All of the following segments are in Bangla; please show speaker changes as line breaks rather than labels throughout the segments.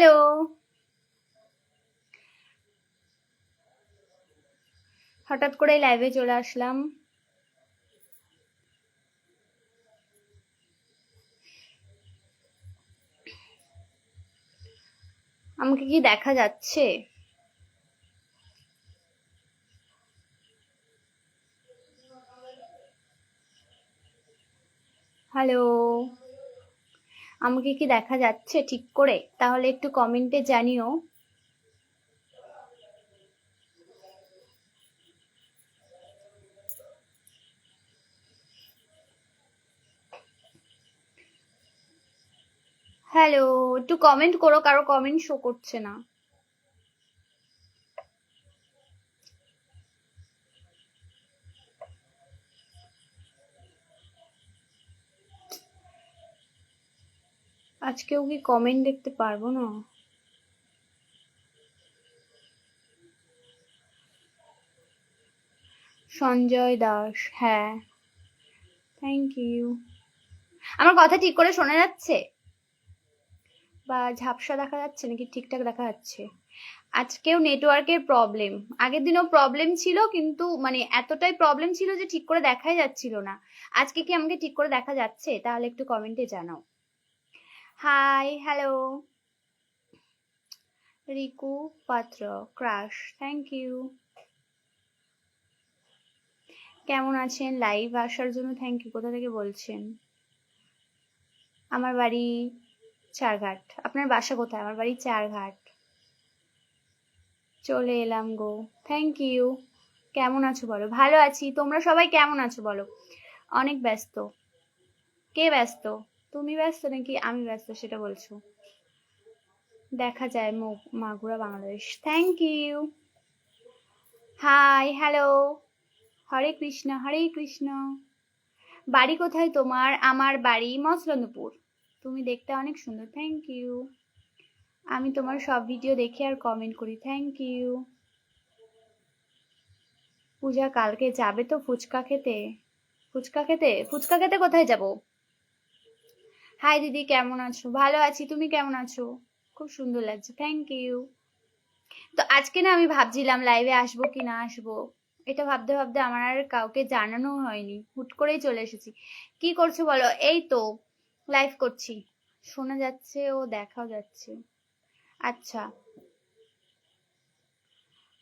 হ্যালো, হঠাৎ করে লাইভে চলে আসলাম। আমাকে কি দেখা যাচ্ছে? হ্যালো, আমাকে কি দেখা যাচ্ছে ঠিক করে? তাহলে একটু কমেন্টে জানিও। হ্যালো, একটু কমেন্ট করো, কারো কমেন্ট শো করছে না। আজকেও কি কমেন্ট দেখতে পারবো না? সঞ্জয় দাস, হ্যাঁ, থ্যাংক ইউ। আমার কথা ঠিক করে শোনা যাচ্ছে বা ঝাপসা দেখা যাচ্ছে নাকি ঠিকঠাক দেখা যাচ্ছে? আজকেও নেটওয়ার্কের প্রবলেম, আগের দিনও প্রবলেম ছিল, কিন্তু মানে এতটাই প্রবলেম ছিল যে ঠিক করে দেখাই যাচ্ছিল না। আজকে কি আমাকে ঠিক করে দেখা যাচ্ছে? তাহলে একটু কমেন্টে জানাও। হাই, হ্যালো, রিকু পাত্র, ক্রাশ, থ্যাংক ইউ। কেমন আছেন? লাইভ আসার জন্য থ্যাংক ইউ। কোথা থেকে বলছেন? আমার বাড়ি চারঘাট। আপনার বাসা কোথায়? আমার বাড়ি চারঘাট। চলে এলাম গো, থ্যাংক ইউ। কেমন আছো বলো? ভালো আছি, তোমরা সবাই কেমন আছো বলো? অনেক ব্যস্ত। কে ব্যস্ত? তুমি ব্যস্ত নাকি আমি ব্যস্ত সেটা বলছো? দেখা যায় মুখ, Magura Bangladesh, thank you. Hi, hello, Hare Krishna Hare Krishna. বাড়ি কোথায় তোমার? আমার বাড়ি মসলন্দপুর। তুমি দেখতে অনেক সুন্দর, থ্যাংক ইউ। আমি তোমার সব ভিডিও দেখি আর কমেন্ট করি, থ্যাংক ইউ। পূজা কালকে যাবে তো ফুচকা খেতে? ফুচকা খেতে? ফুচকা খেতে কোথায় যাব? হাই দিদি, কেমন আছো? ভালো আছি, তুমি কেমন আছো? খুব সুন্দর লাগছে, থ্যাংক ইউ। তো আজকে না আমি ভাবছিলাম লাইভে আসবো কি না আসবো, এটা ভাবতে ভাবতে আমার আর কাউকে জানানো হয়নি, হুট করেই চলে এসেছি। কি করছো বলো? এই তো লাইভ করছি। শোনা যাচ্ছে ও দেখাও যাচ্ছে। আচ্ছা,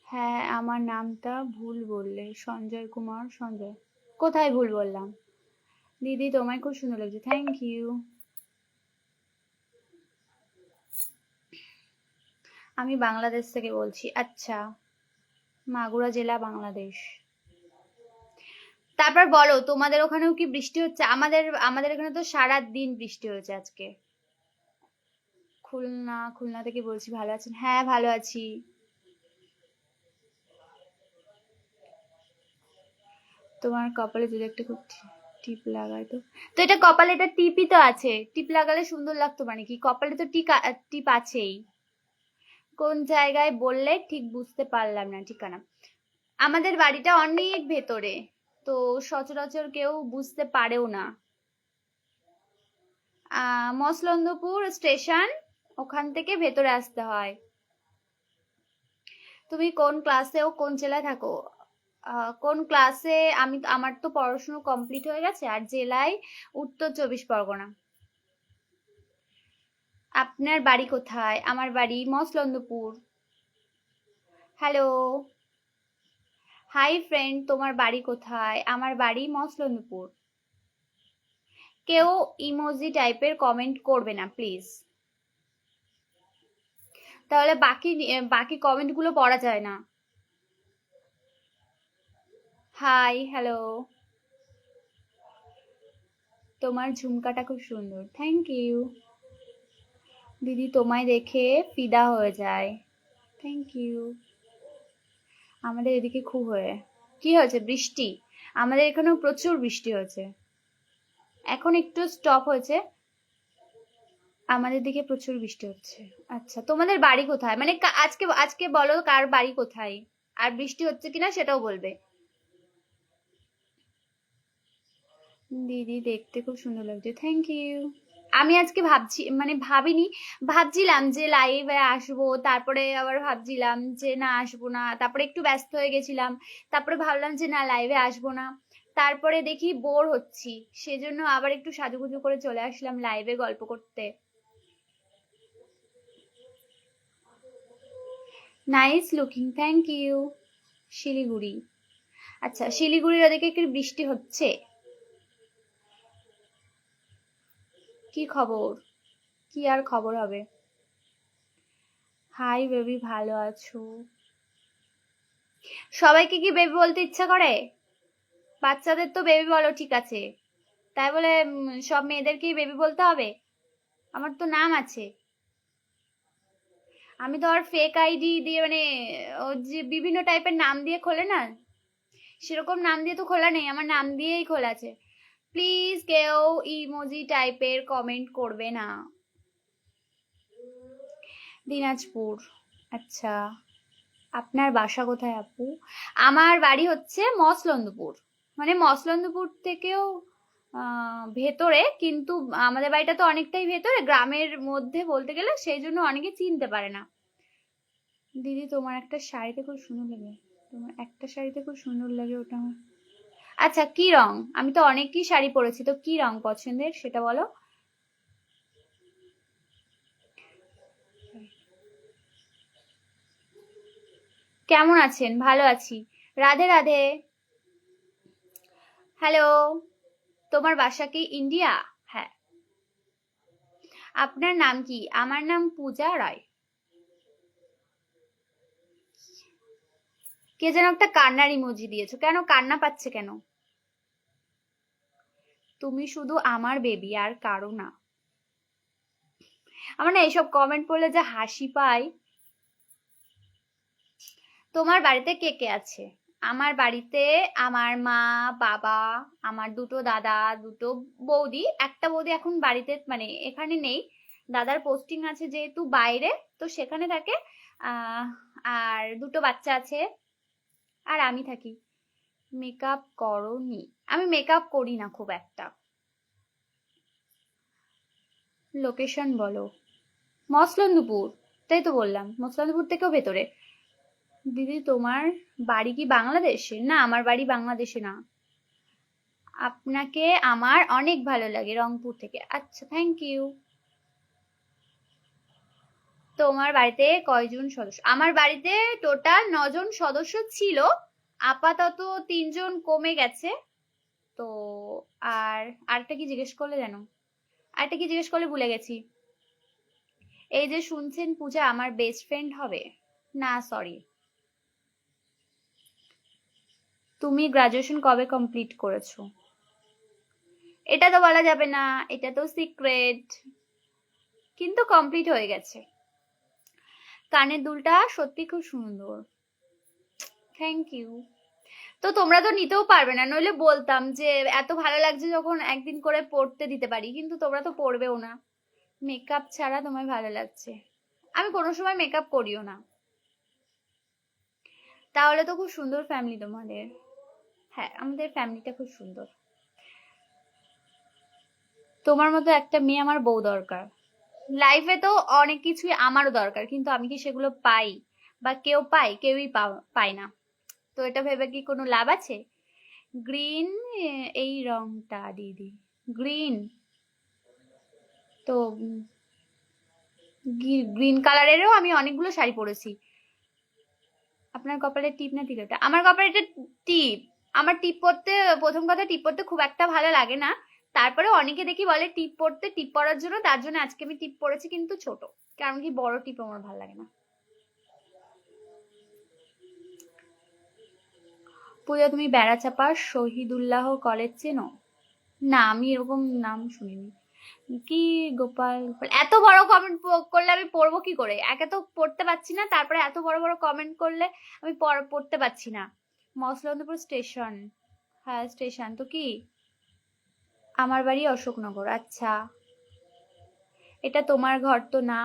হ্যাঁ, আমার নামটা ভুল বললে, সঞ্জয় কুমার সঞ্জয়। কোথায় ভুল বললাম? দিদি তোমায় খুব সুন্দর লাগছে, থ্যাংক ইউ। আমি বাংলাদেশ থেকে বলছি। আচ্ছা, মাগুরা জেলা, বাংলাদেশ। তারপর বলো, তোমাদের ওখানেও কি বৃষ্টি হচ্ছে? আমাদের আমাদের এখানে তো সারা দিন বৃষ্টি হয়েছে আজকে। খুলনা, খুলনা থেকে বলছি। ভালো আছেন? হ্যাঁ, ভালো আছি। তোমার কপালে যদি একটা খুব টিপ লাগাই তো? তো এটা কপালে, এটা টিপই তো আছে, টিপ লাগালে সুন্দর লাগতো মানে কি? কপালে তো টিপ আছেই। কোন জায়গায় বললে ঠিক বুঝতে পারলাম না ঠিকানা। আমাদের বাড়িটা অনেক ভেতরে, তো সচরাচর কেউ বুঝতে পারেও না। মসলন্দপুর স্টেশন, ওখান থেকে ভেতরে আসতে হয়। তুমি কোন ক্লাসে ও কোন জেলায় থাকো? কোন ক্লাসে? আমার তো পড়াশোনা কমপ্লিট হয়ে গেছে, আর জেলায় উত্তর 24 পরগনা। আপনার বাড়ি কোথায়? আমার বাড়ি মসলন্দপুর। হ্যালো, হাই ফ্রেন্ড, তোমার বাড়ি কোথায়? আমার বাড়ি মসলন্দপুর। কেউ ইমোজি টাইপের কমেন্ট করবে না প্লিজ, তাহলে বাকি বাকি কমেন্ট গুলো পড়া যায় না। হাই, হ্যালো, তোমার ঝুমকাটা খুব সুন্দর, থ্যাংক ইউ। দিদি তোমায় দেখে ফিদা হয়ে যায়, থ্যাংক ইউ। আমাদের এদিকে খুব হয়ে কি হয়েছে? বৃষ্টি? আমাদের এখানেও প্রচুর বৃষ্টি হয়েছে, এখন একটু স্টপ হয়েছে। আমাদের দিকে প্রচুর বৃষ্টি হচ্ছে। আচ্ছা, তোমাদের বাড়ি কোথায়? মানে আজকে আজকে বলো কার বাড়ি কোথায়, আর বৃষ্টি হচ্ছে কিনা সেটাও বলবে। দিদি দেখতে খুব সুন্দর লাগছে, থ্যাংক ইউ। আমি আজকে ভাবছি, মানে ভাবিনি, ভাবছিলাম যে লাইভে আসবো, তারপরে আবার ভাবছিলাম যে না আসবো না, তারপরে একটু ব্যস্ত হয়ে গেছিলাম, তারপরে ভাবলাম যে না লাইভে আসবো না, তারপরে দেখি বোর হচ্ছি, সেজন্য আবার একটু সাজুগুজু করে চলে আসলাম লাইভে গল্প করতে। Nice looking, thank you. Siliguri, আচ্ছা শিলিগুড়ির ওদিকে কি বৃষ্টি হচ্ছে? কি খবর? কি আর খবর হবে? হাই বেবি, ভালো আছো? সবাইকে কি বেবি বলতে ইচ্ছা করে? বাচ্চাদের তো বেবি বলো, ঠিক আছে, তাই বলে সব মেয়েদেরকেই বেবি বলতে হবে? আমার তো নাম আছে। আমি তো আর ফেক আইডি দিয়ে, মানে ও যে বিভিন্ন টাইপের নাম দিয়ে খোলে না, সেরকম নাম দিয়ে তো খোলা নেই, আমার নাম দিয়েই খোলা আছে। প্লিজ কেউ ইমোজি টাইপের কমেন্ট করবে না। দিনাজপুর, আচ্ছা আপনার বাসা কোথায় আপু? আমার বাড়ি হচ্ছে মসলন্দপুর, মানে মসলন্দপুর থেকেও ভেতরে, কিন্তু আমাদের বাড়িটা তো অনেকটাই ভেতরে, গ্রামের মধ্যে বলতে গেলে, সেই জন্য অনেকে চিনতে পারে না। দিদি তোমার একটা শাড়িতে খুব সুন্দর লাগে, তোমার একটা শাড়িতে খুব সুন্দর লাগে, ওটা আমার। আচ্ছা কি রং? আমি তো অনেকই শাড়ি পরেছি, তো কি রং পছন্দের সেটা বলো। কেমন আছেন? ভালো আছি। রাধে রাধে। হ্যালো, তোমার বাসা কি ইন্ডিয়া? হ্যাঁ। আপনার নাম কি? আমার নাম পূজা রায়। কে যেন একটা কান্নার ইমোজি দিয়েছো, কেন কান্না পাচ্ছে কেন? তুমি শুধু আমার বেবি, আর কারো না। আমার না এইসব কমেন্ট পড়লে যে হাসি পায়। তোমার বাড়িতে কে কে আছে? আমার বাড়িতে আমার মা, বাবা, আমার দুটো দাদা, দুটো বৌদি, একটা বৌদি এখন বাড়িতে, মানে এখানে নেই, দাদার পোস্টিং আছে যেহেতু বাইরে, তো সেখানে থাকে। আহ আর দুটো বাচ্চা আছে, আর আমি থাকি। মেকআপ করোনি? আমি মেকআপ করি না খুব একটা। লোকেশন বলো। মসলন্দপুর, তাই তো বললাম, মসলন্দপুর থেকেও ভেতরে। দিদি তোমার বাড়ি কি বাংলাদেশে? না, আমার বাড়ি বাংলাদেশে না। আপনাকে আমার অনেক ভালো লাগে, রংপুর থেকে। আচ্ছা, থ্যাংক ইউ। তোমার বাড়িতে কয়জন সদস্য? আমার বাড়িতে টোটাল 9 জন সদস্য ছিল, আপাতত 3 জন কমে গেছে। তো আর আরেকটা কি জিজ্ঞেস করলে জানো? আরেকটা কি জিজ্ঞেস করলে ভুলে গেছি। এই যে শুনছেন পূজা আমার বেস্ট ফ্রেন্ড হবে? না সরি। তুমি গ্রাজুয়েশন কবে কমপ্লিট করেছো? এটা তো বলা যাবে না, এটা তো সিক্রেট, কিন্তু কমপ্লিট হয়ে গেছে। কানের দুলটা সত্যি খুব সুন্দর, থ্যাংক ইউ। তো তোমরা তো নিতেও পারবে না, নইলে বলতাম যে এত ভালো লাগছে যখন একদিন করে পড়তে দিতে পারি, কিন্তু তোমরা তো পড়বেও না। মেকআপ ছাড়া তোমায় ভালো লাগছে? আমি কোনো সময় মেকআপ করিও না। তাহলে তো খুব সুন্দর ফ্যামিলি তোমাদের। হ্যাঁ, আমাদের ফ্যামিলিটা খুব সুন্দর। তোমার মতো একটা মেয়ে আমার বউ দরকার। লাইফে তো অনেক কিছুই আমারও দরকার, কিন্তু আমি কি সেগুলো পাই? বা কেউ পায়? কেউই পায় না। তো এটা ভেবে কি কোনো লাভ আছে? গ্রিন, এই রংটা দিদি গ্রিন, তো গ্রিন কালারেরও আমি অনেকগুলো শাড়ি পরেছি। আপনার কপালে টিপ না তিলটা? আমার কপালে এটা টিপ। আমার টিপ পরতে, প্রথম কথা টিপ পরতে খুব একটা ভালো লাগে না, তারপরে অনেকে দেখি বলে টিপ পরতে, টিপ পরার জন্য, তার জন্য আজকে আমি টিপ পরেছি, কিন্তু ছোট, কারণ কি বড় টিপ আমার ভালো লাগে না। পূজা তুমি বেড়াচাপা শহীদুল্লাহ কলেজ চেনো? না, আমি এরকম নাম শুনিনি। কি গোপাল গোপাল, এত বড় কমেন্ট করলে আমি পড়বো কি করে? একে তো পড়তে পারছি না, তারপরে এত বড় বড় কমেন্ট করলে আমি পড়তে পারছি না। মসলন্দপুর স্টেশন? হ্যাঁ স্টেশন তো কি? আমার বাড়ি অশোকনগর। আচ্ছা, এটা তোমার ঘর তো না?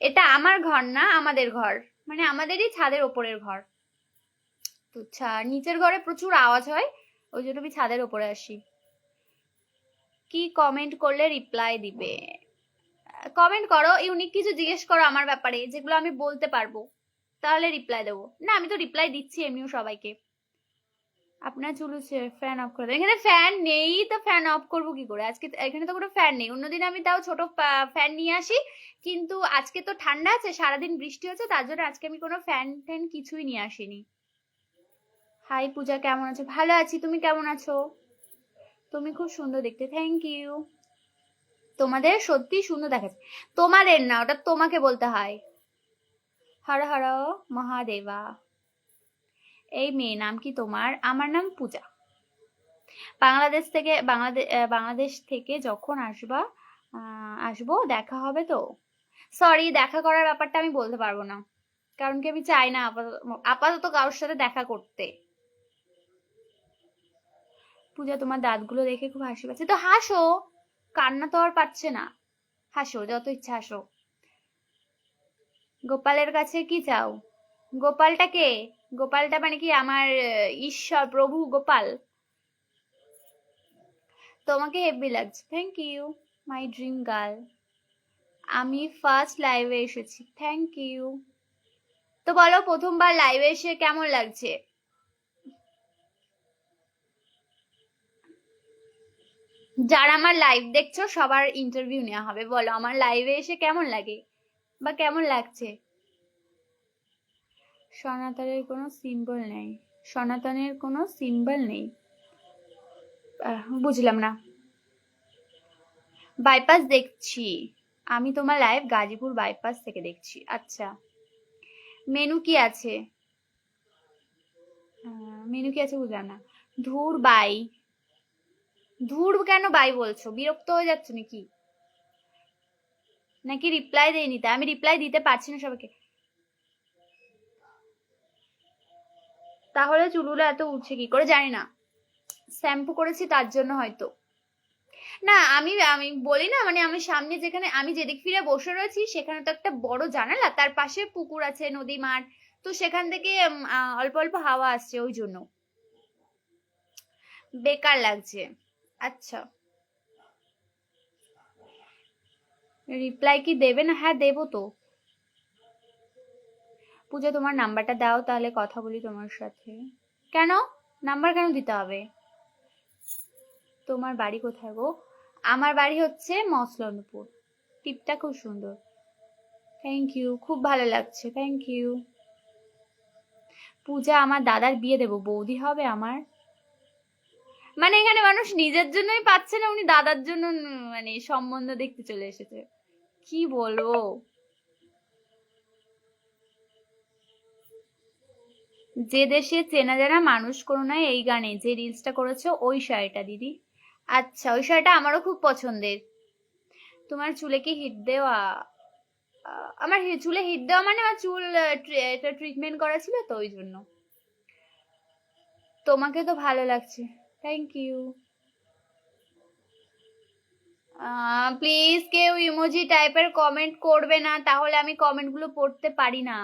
এটা আমার ঘর না, আমাদের ঘর, মানে আমাদেরই ছাদের ওপরের ঘর। তো নিচের ঘরে প্রচুর আওয়াজ হয়, ওই জন্য আমি ছাদের ওপরে আসি। কি কমেন্ট করলে রিপ্লাই দিবে? কমেন্ট করো, ইউনিক কিছু জিজ্ঞেস করো আমার ব্যাপারে যেগুলো আমি বলতে পারবো, তাহলে রিপ্লাই দেবো। না আমি তো রিপ্লাই দিচ্ছি এমনিও সবাইকে। আপনার চুল হচ্ছে, ফ্যান অফ করে দেন। এখানে ফ্যান নেই তো ফ্যান অফ করবো কি করে? আজকে এখানে তো কোনো ফ্যান নেই। অন্যদিন আমি তাও ছোট ফ্যান নিয়ে আসি, কিন্তু আজকে তো ঠান্ডা আছে, সারাদিন বৃষ্টি হচ্ছে, তার জন্য আজকে আমি কোনো ফ্যান ট্যান কিছুই নিয়ে আসিনি। হাই পূজা, কেমন আছো? ভালো আছি, তুমি কেমন আছো? তুমি খুব সুন্দর দেখতে, থ্যাংক ইউ। তোমাদের সত্যি সুন্দর দেখাচ্ছে। তোমাদের না, ওটা তোমাকে বলতে হয়। হর হর মহাদেবা। এই মেয়ে নাম কি তোমার? আমার নাম পূজা। বাংলাদেশ থেকে যখন আসবা, আসবো, দেখা হবে তো। সরি, দেখা করার ব্যাপারটা আমি বলতে পারবো না, কারণ কি আমি চাই না আপাতত কারোর সাথে দেখা করতে। পূজা, তোমার দাঁতগুলো দেখে খুব হাসি পাচ্ছে, তো হাসো, কান্না তো আর পাচ্ছে না, হাসো, যত ইচ্ছা হাসো। গোপালের কাছে কি চাও? গোপালটা কে? গোপালটা মানে কি আমার ঈশ্বর প্রভু গোপাল? তোমাকে হেভি লাগছে, thank you my dream girl. আমি ফার্স্ট লাইভে এসেছি, থ্যাংক ইউ। তো বলো, প্রথমবার লাইভে এসে কেমন লাগছে? যারা আমার লাইভ দেখছো সবার ইন্টারভিউ নেওয়া হবে, বলো আমার লাইভে এসে কেমন লাগে বা কেমন লাগছে? সনাতনের কোনো সিম্বল নেই? সনাতনের কোনো সিম্বল নেই, বুঝলাম না। বাইপাস দেখছি, আমি তোমার লাইভ গাজীপুর বাইপাস থেকে দেখছি। আচ্ছা, মেনু কি আছে? মেনু কি আছে বুঝলাম না। ধুর বাই, ধুর কেন বাই বলছো? বিরক্ত হয়ে যাচ্ছ নাকি? নাকি রিপ্লাই দেয়নি? তা আমি রিপ্লাই দিতে পারছি না সবাইকে। তাহলে চুলগুলো এত উঠছে কি করে জানি না, শ্যাম্পু করেছি তার জন্য হয়তো। না আমি আমি বলি না, মানে আমি সামনে যেখানে আমি যেদিক ফিরে বসে রয়েছি সেখানে তো একটা বড় জানালা, তার পাশে পুকুর আছে, নদী, মাঠ, তো সেখান থেকে অল্প অল্প হাওয়া আসছে, ওই জন্য বেকার লাগছে। আচ্ছা, রিপ্লাই কি দেবে না? হ্যাঁ দেবো তো। পূজা, তোমার নাম্বারটা দাও, তাহলে কথা বলি তোমার সাথে। কেন? নাম্বার কেন দিতে হবে? তোমার বাড়ি কোথায় গো? আমার বাড়ি হচ্ছে মসলন্দপুর। টিপটা খুব সুন্দর, থ্যাংক ইউ, খুব ভালো লাগছে, থ্যাংক ইউ। পূজা, আমার দাদার বিয়ে দেবো, বৌদি হবে আমার। মানে এখানে মানুষ নিজের জন্যই পাচ্ছে না, উনি দাদার জন্য মানে সম্বন্ধ দেখতে চলে এসেছে, কি বলবো। যে দেশে চেনা জানা মানুষ কোনো নয়, এই গানে যে রিলসটা করেছো ওই শাড়িটা দিদি। আচ্ছা, ওই শাড়িটা আমারও খুব পছন্দের। তোমার চুলে কি হিট দেওয়া? আমার চুলে হিট দেওয়া মানে আমার চুল ট্রিটমেন্ট করা ছিল তো, ওই জন্য। তোমাকে তো ভালো লাগছে, থ্যাংক ইউ। প্লিজ কেউ ইমোজি টাইপের কমেন্ট করবে না, তাহলে আমি কমেন্ট গুলো পড়তে পারি না।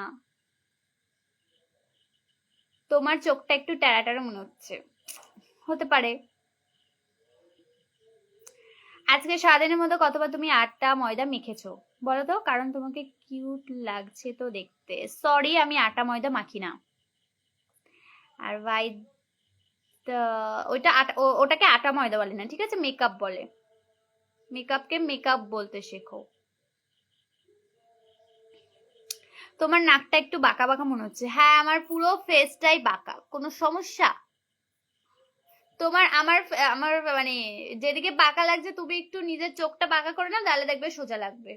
তোমার চোখটা একটু ট্যারা ট্যারা মনে হচ্ছে, হতে পারে। আজকে সারাদিনের মধ্যে কতবার তুমি আটা ময়দা মেখেছো বলো তো? কারণ তোমাকে কিউট লাগছে তো দেখতে। সরি, আমি আটা ময়দা মাখি না। আর ভাই, ওটাকে আটা ময়দা বলে না, ঠিক আছে, মেকআপ বলে। মেকআপকে মেকআপ বলতে শেখো। তোমার নাকটা একটু বাঁকা বাঁকা মনে হচ্ছে। হ্যাঁ, আমার পুরো ফেসটাই বাঁকা, কোনো সমস্যা? তোমার আমার আমার মানে যেদিকে বাঁকা লাগছে, তুমি একটু নিজের চোখটা বাঁকা করে নাও, তাহলে দেখবে সোজা লাগবে।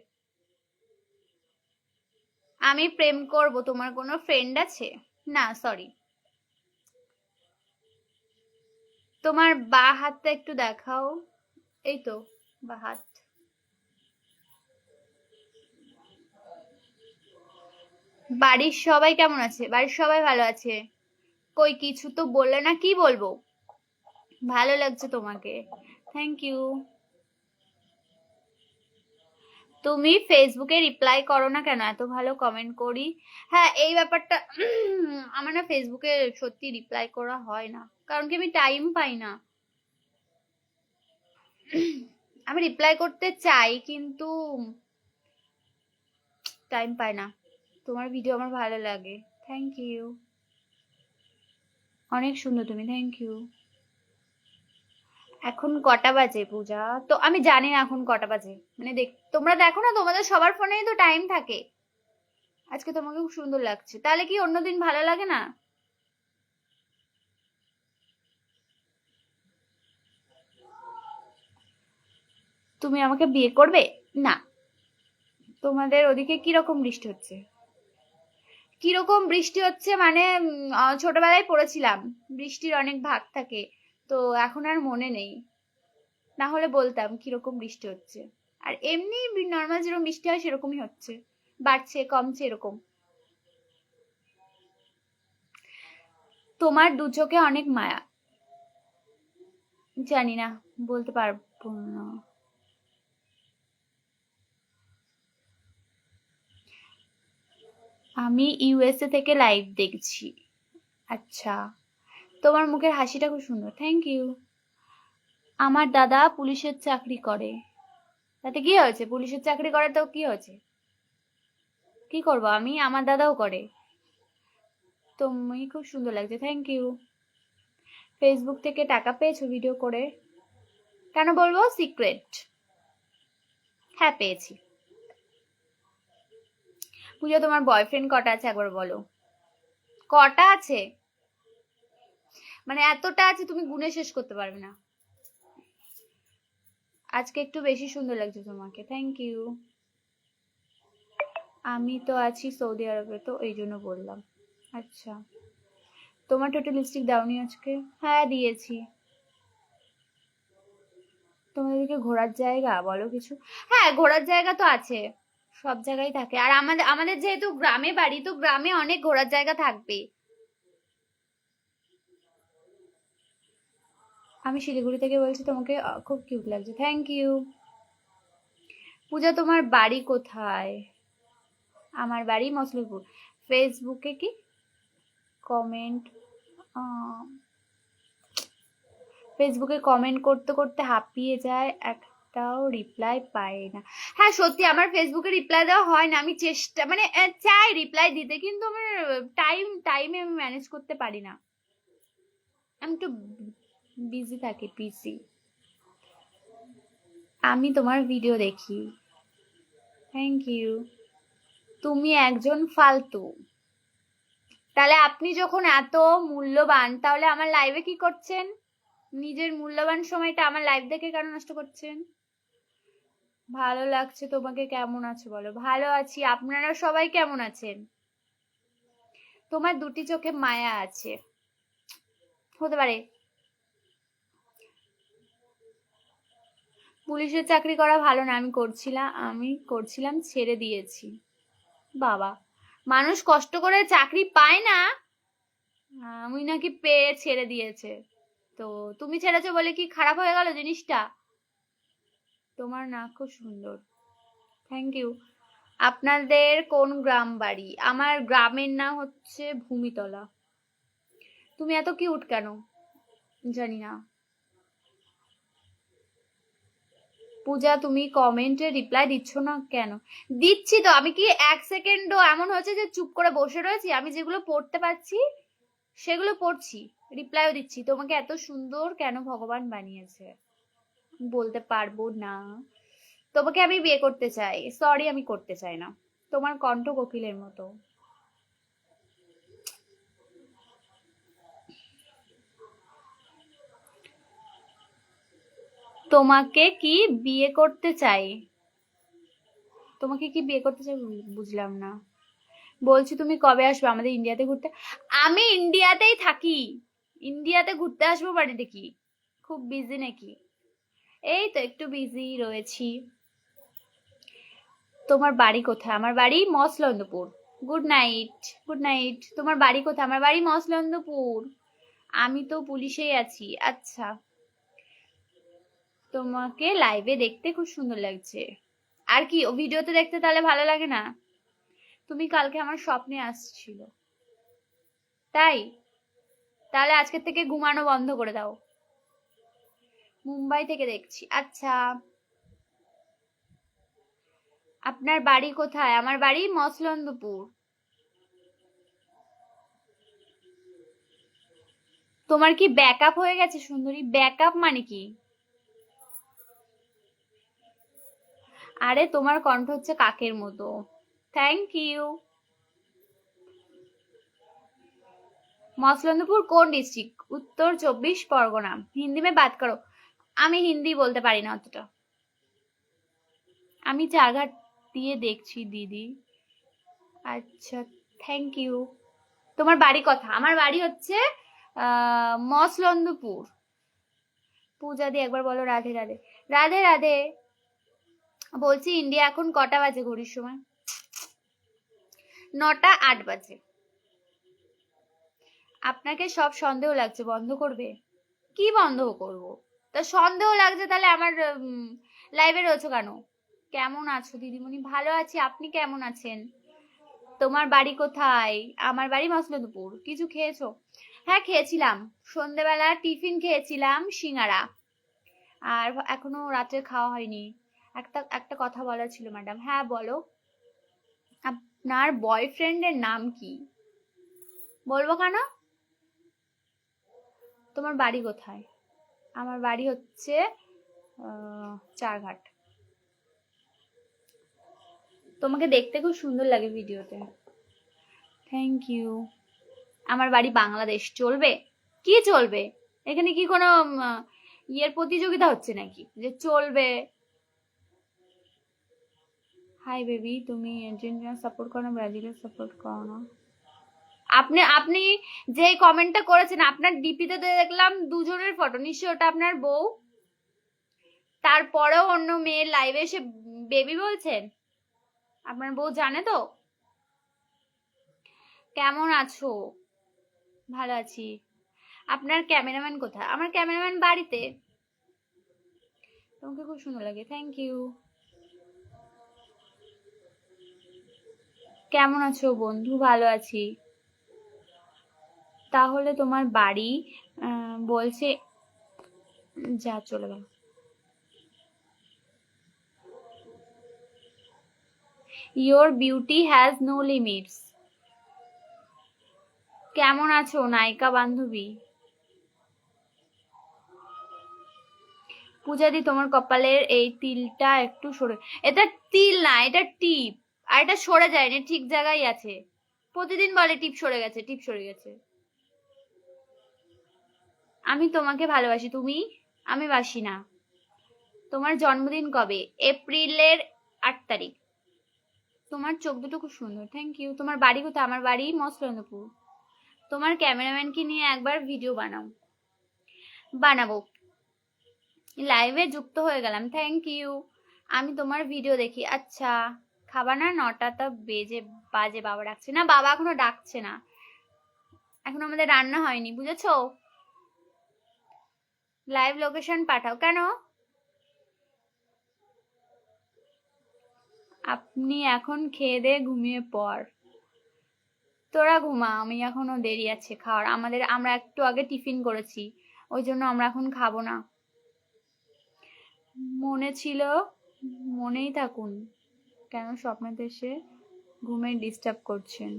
আমি প্রেম করব, তোমার কোনো ফ্রেন্ড আছে? না সরি। তোমার বা হাতটা একটু দেখাও, এই তো বা হাত। বাড়ির সবাই কেমন আছে? বাড়ির সবাই ভালো আছে। কই কিছু তো বললে না, কি বলবো? ভালো লাগছে তোমাকে, থ্যাংক ইউ। তুমি ফেসবুকে রিপ্লাই করো না কেন? এত ভালো কমেন্ট করি। হ্যাঁ, এই ব্যাপারটা আমার না ফেসবুকে সত্যি রিপ্লাই করা হয় না, কারণ কি আমি টাইম পাই না। আমি রিপ্লাই করতে চাই কিন্তু টাইম পাই না। তোমার ভিডিও আমার ভালো লাগে। থ্যাংক ইউ, অনেক সুন্দর তুমি, থ্যাংক ইউ। এখন কটা বাজে পূজা? তো আমি জানি না এখন কটা বাজে, মানে তোমরা দেখো না, তোমাদের সবার ফোনেই তো টাইম থাকে। আজকে তোমাকে খুব সুন্দর লাগছে, তাহলে কি অন্যদিন ভালো লাগে না? তুমি আমাকে বিয়ে করবে? না। তোমাদের ওদিকে কিরকম বৃষ্টি হচ্ছে? কিরকম বৃষ্টি হচ্ছে মানে ছোটবেলায় পড়েছিলাম বৃষ্টির অনেক ভাগ থাকে, তো এখন আর মনে নেই, না হলে বলতাম কিরকম বৃষ্টি হচ্ছে। আর এমনি নর্মাল যেরকম বৃষ্টি হয় সেরকমই হচ্ছে, বাড়ছে কমছে এরকম। তোমার দু চোখে অনেক মায়া। জানি না, বলতে পারবো না। আমি ইউএসএ থেকে লাইভ দেখছি। আচ্ছা, তোমার মুখের হাসিটা খুব সুন্দর, থ্যাংক ইউ। আমার দাদা পুলিশের চাকরি করে। তাতে কি হয়েছে? পুলিশের চাকরি করে তো কি হয়েছে? কি করবো আমি, আমার দাদাও করে। তুমি খুব সুন্দর লাগছে, থ্যাংক ইউ। ফেসবুক থেকে টাকা পেয়েছো ভিডিও করে? কেন বলবো, সিক্রেট। হ্যাঁ পেয়েছি। পূজা তোমার বয়ফ্রেন্ড কটা আছে একবার বলো। কটা আছে মানে এতটা আছে তুমি গুণে শেষ করতে পারবে না। আজকে একটু বেশি সুন্দর লাগছে তোমাকে, থ্যাংক ইউ। আমি তো আছি সৌদি আরবে, তো এই জন্য বললাম। আচ্ছা, তোমার টোটাল লিপস্টিক দাওনি আজকে? হ্যাঁ দিয়েছি। তোমাদেরকে ঘোরার জায়গা বলো কিছু। হ্যাঁ ঘোরার জায়গা তো আছে, সব জায়গায় থাকে। আর আমাদের আমাদের যেহেতু গ্রামে বাড়ি, তো গ্রামে অনেক ঘোরার জায়গা থাকবে। আমি শিলিগুড়ি থেকে বলছি, তোমাকে খুব কিউট লাগছে, থ্যাংক ইউ। পূজা তোমার বাড়ি কোথায়? আমার বাড়ি মসলিপুর। ফেসবুকে কি কমেন্ট, ফেসবুকে কমেন্ট করতে করতে হাঁপিয়ে যায়, একটাও রিপ্লাই পাই না। হ্যাঁ সত্যি, আমার ফেসবুকে রিপ্লাই দেওয়া হয় না। আমি চেষ্টা মানে চাই রিপ্লাই দিতে, কিন্তু আমার টাইমে আমি ম্যানেজ করতে পারি না। আমি একটু বিজি থাকি, পিসি। আমি তোমার ভিডিও দেখি, থ্যাংক ইউ। তুমি একজন ফালতু। তাহলে আপনি যখন এত মূল্যবান, তাহলে আমার লাইভে কি করছেন? নিজের মূল্যবান সময়টা আমার লাইভ দেখে কেন নষ্ট করছেন? ভালো লাগছে তোমাকে, কেমন আছো বলো। ভালো আছি, আপনারা সবাই কেমন আছেন? তোমার দুটি চোখে মায়া আছে, হতে পারে। পুলিশের চাকরি করা ভালো না, আমি করছিলাম ছেড়ে দিয়েছি। বাবা, মানুষ কষ্ট করে চাকরি পায় না, আমি নাকি পেয়ে ছেড়ে দিয়েছে। তো তুমি ছেড়েছো বলে কি খারাপ হয়ে গেল জিনিসটা? তোমার নাক খুব সুন্দর, থ্যাংক ইউ। আপনাদের কোন গ্রাম বাড়ি? আমার গ্রামের নাম হচ্ছে ভূমিতলা। তুমি এত কিউট কেন? জানি না। পূজা তুমি কমেন্টে রিপ্লাই দিচ্ছ না কেন? দিচ্ছি তো, আমি কি এক সেকেন্ডও এমন হয়েছে যে চুপ করে বসে রয়েছি? আমি যেগুলো পড়তে পারছি সেগুলো পড়ছি, রিপ্লাইও দিচ্ছি। তোমাকে এত সুন্দর কেন ভগবান বানিয়েছে বলতে পারবো না। তোমাকে আমি বিয়ে করতে চাই, সরি আমি করতে চাই না। তোমার কণ্ঠ কোকিলের মতো। তোমাকে কি বিয়ে করতে চাই? তোমাকে কি বিয়ে করতে চাই বুঝলাম না। বলছি তুমি কবে আসবে আমাদের ইন্ডিয়াতে ঘুরতে? আমি ইন্ডিয়াতেই থাকি, ইন্ডিয়াতে ঘুরতে আসবো বাড়িতে কি? খুব বিজি নাকি? এই তো একটু বিজি রয়েছি। তোমার বাড়ি কোথায়? আমার বাড়ি Masalandapur. Good night, good night. তোমার বাড়ি কোথায়? আমার বাড়ি মসলন্দপুর। আমি তো পুলিশেই আছি। আচ্ছা, তোমাকে লাইভে দেখতে খুব সুন্দর লাগছে। আর কি ভিডিওতে দেখতে তাহলে ভালো লাগে না? তুমি কালকে আমার স্বপ্নে আসছিল, তাই? তাহলে আজকের থেকে ঘুমানো বন্ধ করে দাও। মুম্বাই থেকে দেখছি, আচ্ছা। আপনার বাড়ি কোথায়? আমার বাড়ি মসলন্দপুর। তোমার কি ব্যাকআপ হয়ে গেছে সুন্দরী? ব্যাকআপ মানে কি? আরে তোমার কণ্ঠ হচ্ছে কাকের মতো। Thank you. মসলন্দপুর কোন ডিস্ট্রিক্ট? उत्तर 24 परगना। हिंदी में बात करो। আমি হিন্দি বলতে পারি না অতটা। আমি চারঘাট দিয়ে দেখছি দিদি। আচ্ছা, থ্যাংক ইউ। তোমার বাড়ি কথা? আমার বাড়ি হচ্ছে মসলন্দপুর। পূজা দি একবার বলো রাধে রাধে। রাধে রাধে। বলছি ইন্ডিয়া এখন কটা বাজে ঘড়ির সময়? 9টা 8 বাজে। আপনাকে সব সন্দেহ লাগছে, বন্ধ করবে? কি বন্ধ করব? তা সন্দেহ লাগছে তাহলে আমার লাইভে রয়েছো কেন? কেমন আছো দিদিমণি? ভালো আছি, আপনি কেমন আছেন? তোমার বাড়ি কোথায়? আমার বাড়ি মসলন্দপুর। কিছু খেয়েছো? হ্যাঁ খেয়েছিলাম, সন্ধ্যেবেলা টিফিন খেয়েছিলাম সিঙ্গারা। আর এখনো রাতে খাওয়া হয়নি। একটা কথা বলার ছিল ম্যাডাম। হ্যাঁ বলো। আপনার বয়ফ্রেন্ডের নাম কি? বলবো কেন? তোমার বাড়ি কোথায়? আমার বাড়ি হচ্ছে চারঘাট। তোমাকে দেখতে খুব সুন্দর লাগে ভিডিওতে। Thank you. আমার বাড়ি বাংলাদেশ। চলবে? কি চলবে? এখানে কি কোনো ইয়ের প্রতিযোগিতা হচ্ছে নাকি যে চলবে? হাই বেবি, তুমি আর্জেন্টিনা সাপোর্ট করো না ব্রাজিলের সাপোর্ট করো না? আপনি আপনি যে কমেন্টটা করেছেন আপনার ডিপিতে দেখলাম দুজনের ফটো, নিশ্চয়ই ওটা আপনার বউ। তারপরেও অন্য মেয়ের লাইভে এসে বেবি বলছেন। আপনার বউ জানে তো? কেমন আছো? ভালো আছি। আপনার ক্যামেরাম্যান কোথায়? আমার ক্যামেরাম্যান বাড়িতে। তোমাকে খুব সুন্দর লাগে। Thank you. কেমন আছো বন্ধু? ভালো আছি। তাহলে তোমার বাড়ি বলছে, যা চলে গেল। Your beauty has no limits. কেমন আছো নায়িকা বান্ধবী? পূজা দি তোমার কপালের এই তিলটা একটু সরে। এটা তিল না, এটা টিপ। আর এটা সরে যায় না, ঠিক জায়গায় আছে। প্রতিদিন বলে টিপ সরে গেছে, টিপ সরে গেছে। আমি তোমাকে ভালোবাসি, তুমি? আমি বাসি না। তোমার জন্মদিন কবে? এপ্রিলের 8 তারিখ। তোমার চোখ দুটো খুব সুন্দর। Thank you. তোমার বাড়ি কোথায়? আমার বাড়ি মসলন্দপুর। তোমার ক্যামেরাম্যানকে নিয়ে একবার ভিডিও বানাও। বানাবো। লাইভে যুক্ত হয়ে গেলাম। Thank you. আমি তোমার ভিডিও দেখি। আচ্ছা, খাবা না? 9টা তো বাজে। বাবা ডাকছে না? বাবা এখনো ডাকছে না, এখন আমাদের রান্না হয়নি, বুঝেছো? লাইভ লোকেশন পাঠাও। কেন? আপনি এখন খেয়ে দে ঘুমিয়ে পড়। তোরা ঘুমা, আমি এখনো দেরি আছে খাওয়ার। আমরা একটু আগে টিফিন করেছি, ওই জন্য আমরা এখন খাবো না। মনে ছিল, মনেই থাকুন। কেন স্বপ্নেতে এসে ঘুমে ডিস্টার্ব করছেন?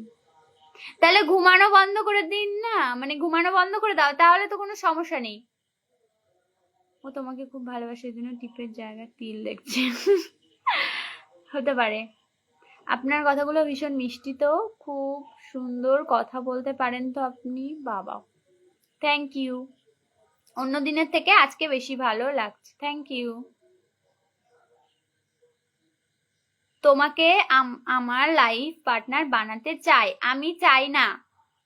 তাহলে ঘুমানো বন্ধ করে দিন না, মানে ঘুমানো বন্ধ করে দাও, তাহলে তো কোনো সমস্যা নেই। ও তোমাকে খুব ভালোবাসে, এই জন্য টিপের জায়গায় তিল দেখছে। হতে পারে। আপনার কথাগুলো ভীষণ মিষ্টি, তো খুব সুন্দর কথা বলতে পারেন তো আপনি। বাবা, থ্যাংক ইউ। অন্য দিনের থেকে আজকে বেশি ভালো লাগছে। Thank you. তোমাকে আমার লাইফ পার্টনার বানাতে চাই। আমি চাই না।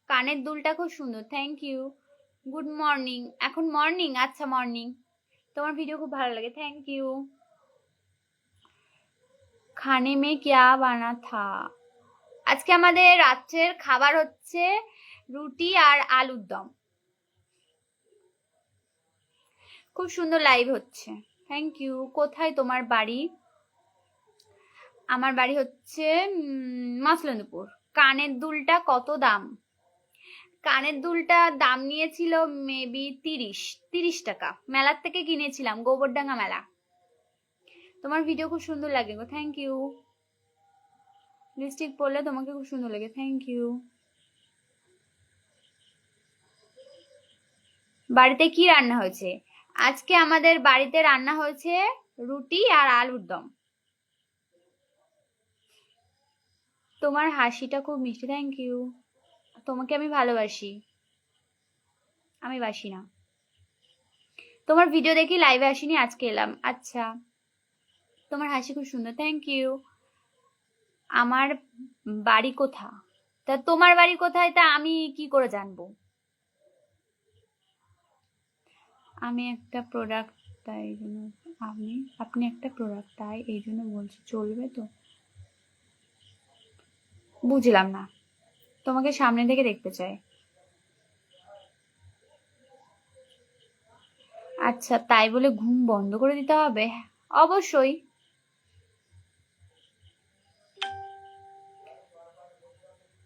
কানের দুলটা খুব সুন্দর। Thank you. Good morning. এখন মর্নিং? আচ্ছা মর্নিং। তোমার ভিডিও খুব ভালো লাগে। Thank you. খানে মে क्या বানা থা? আজকে আমাদের রাত্রের খাবার হচ্ছে রুটি আর আলুর দম। খুব সুন্দর লাইভ হচ্ছে। Thank you. কোথায় তোমার বাড়ি? আমার বাড়ি হচ্ছে মসলন্দপুর। কানের দুলটা কত দাম? কানের দুলটা দাম নিয়েছিল মেবি 30 টাকা। মেলার থেকে কিনেছিলাম, গোবরডাঙ্গা মেলা। তোমার ভিডিও খুব সুন্দর লাগে গো। Thank you. লিপস্টিক পরলে তোমাকে খুব সুন্দর লাগে, থ্যাংক ইউ। বাড়িতে কি রান্না হয়েছে? আজকে আমাদের বাড়িতে রান্না হয়েছে রুটি আর আলুর দম। তোমার হাসিটা খুব মিষ্টি, থ্যাংক ইউ। তোমাকে আমি ভালোবাসি। আমি বাসি না। তোমার ভিডিও দেখি, লাইভে আসিনি, আজকে এলাম। আচ্ছা, তোমার হাসি খুব সুন্দর, থ্যাংক ইউ। আমার বাড়ি কোথা? তা তোমার বাড়ি কোথায় তা আমি কি করে জানবো? আমি একটা প্রোডাক্ট, তাই জন্য আপনি একটা প্রোডাক্ট, তাই এই জন্য বলছি, চলবে তো? বুঝলাম না। তোমাকে সামনে থেকে দেখতে চাই। আচ্ছা, তাই বলে ঘুম বন্ধ করে দিতে হবে? অবশ্যই।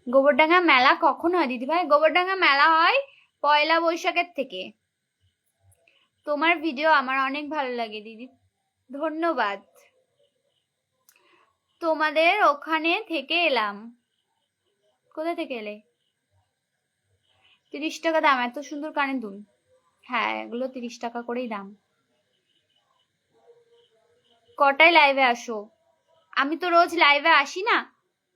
গোবরডাঙ্গা মেলা কখন হয় দিদি ভাই? গোবরডাঙ্গা মেলা হয় পয়লা বৈশাখের থেকে। তোমার ভিডিও আমার অনেক ভালো লাগে দিদি, ধন্যবাদ। তোমাদের ওখানে থেকে এলাম। কোথা থেকে এলে? 30 টাকা দাম, এত সুন্দর কানের দুল? হ্যাঁ, এগুলো 30 টাকা করেই দাম। কটায় লাইভে আসো? আমি তো রোজ লাইভে আসি না,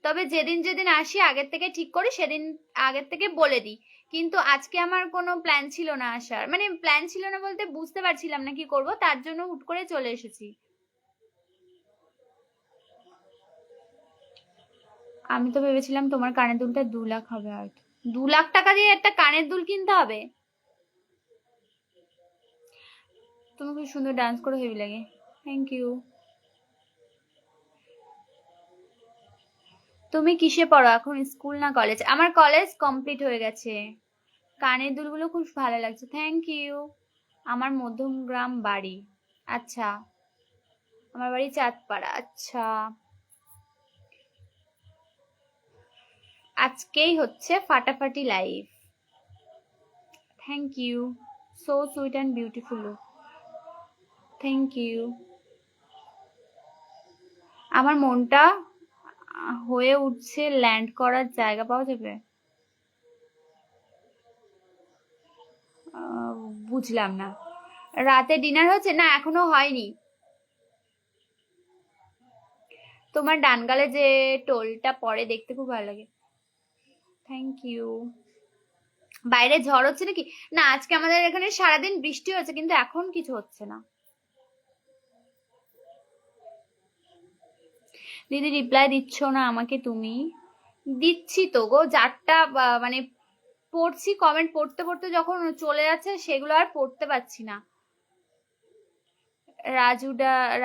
তবে যেদিন যেদিন আসি আগের থেকে ঠিক করি, সেদিন আগের থেকে বলে দিই। কিন্তু আজকে আমার কোনো প্ল্যান ছিল না আসার, মানে প্ল্যান ছিল না বলতে বুঝতে পারছিলাম না কি করব, তার জন্য হুট করে চলে এসেছি। আমি তো ভেবেছিলাম তোমার কানের দুলটা 2 লাখ হবে হয়তো। 2 লাখ টাকা দিয়ে একটা কানের দুল কিনতে হবে? তুমি খুব সুন্দর ডান্স করে, হেভি লাগে, থ্যাংক ইউ। তুমি কিসে পড়ো এখন, স্কুল না কলেজ? আমার কলেজ কমপ্লিট হয়ে গেছে। কানের দুলগুলো খুব ভালো লাগছে, থ্যাংক ইউ। আমার মধ্যমগ্রাম বাড়ি। আচ্ছা, আমার বাড়ি চাঁদপাড়া। আচ্ছা, আজকেই হচ্ছে ফাটাফাটি live, thank you. So sweet and beautiful, thank you. আমার মনটা হয়ে উঠছে, ল্যান্ড করার জায়গা পাওয়া যাবে? বুঝলাম না। রাতে ডিনার হচ্ছে না? এখনো হয়নি। তোমার ডান গালে যে টোলটা পরে দেখতে খুব ভালো লাগে, থ্যাংক ইউ। বাইরে ঝড় হচ্ছে নাকি? না, আজকে আমাদের এখানে সারাদিন বৃষ্টি হচ্ছে, কিন্তু এখন কিছু হচ্ছে না। দিদি রিপ্লাই দিচ্ছ না আমাকে তুমি? দিচ্ছি তো গো, যারটা মানে পড়ছি, কমেন্ট পড়তে পড়তে যখন চলে যাচ্ছে সেগুলো আর পড়তে পারছি না।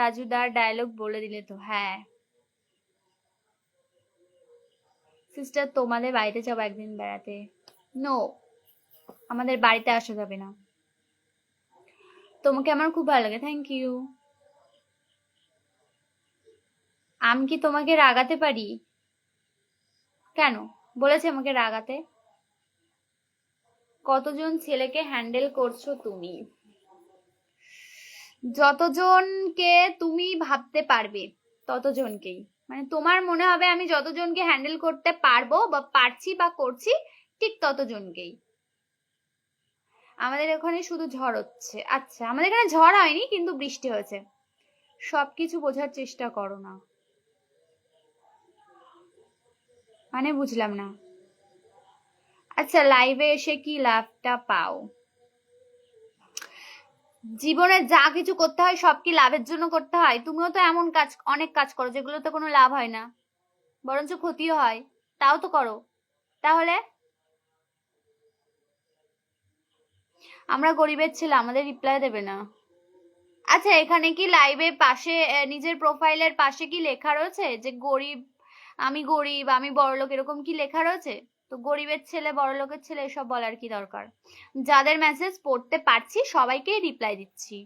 রাজুদার ডায়লগ বলে দিলে তো। হ্যাঁ সিস্টার, তোমাদের বাড়িতে যাবো একদিন বেড়াতে। নো, আমাদের বাড়িতে আসা যাবে না। তোমাকে আমার খুব ভালো লাগে, থ্যাংক ইউ। আমি কি তোমাকে রাগাতে পারি? কেন বলেছে আমাকে রাগাতে? কতজন ছেলেকে হ্যান্ডেল করছো তুমি? যতজনকে তুমি ভাবতে পারবে ততজনকেই, মানে তোমার মনে হবে আমি যতজনকে হ্যান্ডেল করতে পারবো বা পারছি বা করছি, ঠিক ততজনকেই। আমাদের ওখানে শুধু ঝড় হচ্ছে। আচ্ছা, আমাদের এখানে ঝড় হয়নি, কিন্তু বৃষ্টি হয়েছে। সবকিছু বোঝার চেষ্টা করো না, মানে বুঝলাম না। আচ্ছা, লাইভে এসে কি লাভটা পাও? জীবনে যা কিছু করতে হয় সব কি লাভের জন্য করতে হয়? তুমিও তো এমন কাজ, অনেক কাজ করো যেগুলোতে কোনো লাভ হয় না, বরঞ্চ ক্ষতিও হয়, তাও তো করো। তাহলে আমরা গরিবের ছেলে, আমাদের রিপ্লাই দেবে না? আচ্ছা, এখানে কি লাইভে পাশে নিজের প্রোফাইলের পাশে কি লেখা রয়েছে যে গরিব, আমি গরিব, আমি বড়লোক, এরকম কি লেখা রয়েছে? তো গরিবের ছেলে, বড়লোকের ছেলে এসব বলার কি দরকার? যাদের মেসেজ পড়তে পারছি সবাইকেই রিপ্লাই দিচ্ছি,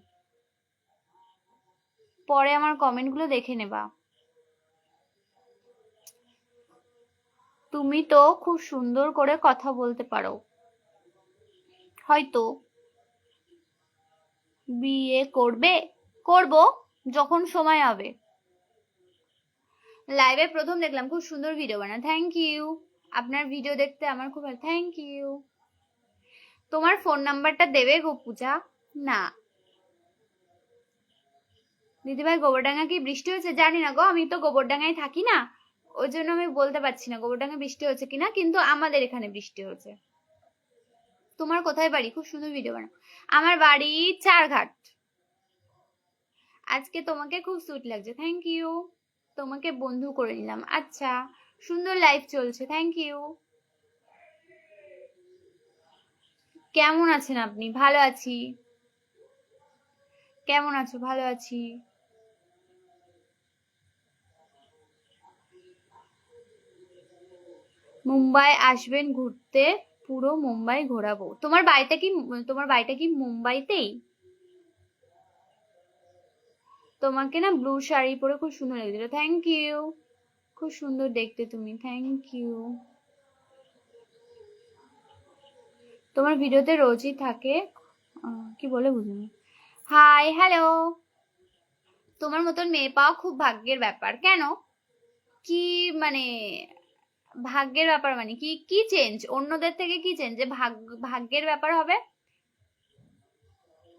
পরে আমার কমেন্টগুলো দেখে নেবা। তুমি তো খুব সুন্দর করে কথা বলতে পারো, হয়তো। বিয়ে করবে? করব, যখন সময় হবে। লাইভে প্রথম দেখলাম, খুব সুন্দর ভিডিও বানান, থ্যাংক ইউ। আপনার ভিডিও দেখতে আমার খুব ভালো, থ্যাংক ইউ। তোমার ফোন নাম্বারটা দেবে গো পূজা? না দিদিভাই, গোবরডাঙ্গা কি বৃষ্টি হয়েছে? জানি না গো, আমি তো গোবরডাঙ্গায় থাকি না, ওই জন্য আমি বলতে পারছি না গোবরডাঙ্গা বৃষ্টি হচ্ছে কিনা, কিন্তু আমাদের এখানে বৃষ্টি হচ্ছে। তোমার কোথায় বাড়ি? খুব সুন্দর ভিডিও বানাও। আমার বাড়ি চারঘাট। আজকে তোমাকে খুব সুইট লাগছে, থ্যাংক ইউ। তোমাকে বন্ধু করে নিলাম, আচ্ছা। সুন্দর লাইফ চলছে, থ্যাংক ইউ। কেমন আছেন আপনি? ভালো আছি। কেমন আছো? ভালো আছি। মুম্বাই আসবেন ঘুরতে, পুরো মুম্বাই ঘোরাবো। তোমার বাড়িটা কি মুম্বাইতেই? তোমাকে না ব্লু শাড়ি পরে খুব সুন্দর লাগছিল, থ্যাংক ইউ। খুব সুন্দর দেখতে তুমি, থ্যাংক ইউ। তোমার ভিডিওতে রোজই থাকে, কি বলে বুঝিনি। Hi, hello. তোমার মতন মেয়ে পাওয়া খুব ভাগ্যের ব্যাপার। কেন? কি মানে ভাগ্যের ব্যাপার মানে কি? কি চেঞ্জ অন্যদের থেকে? কি চেঞ্জ যে ভাগ্যের ব্যাপার হবে?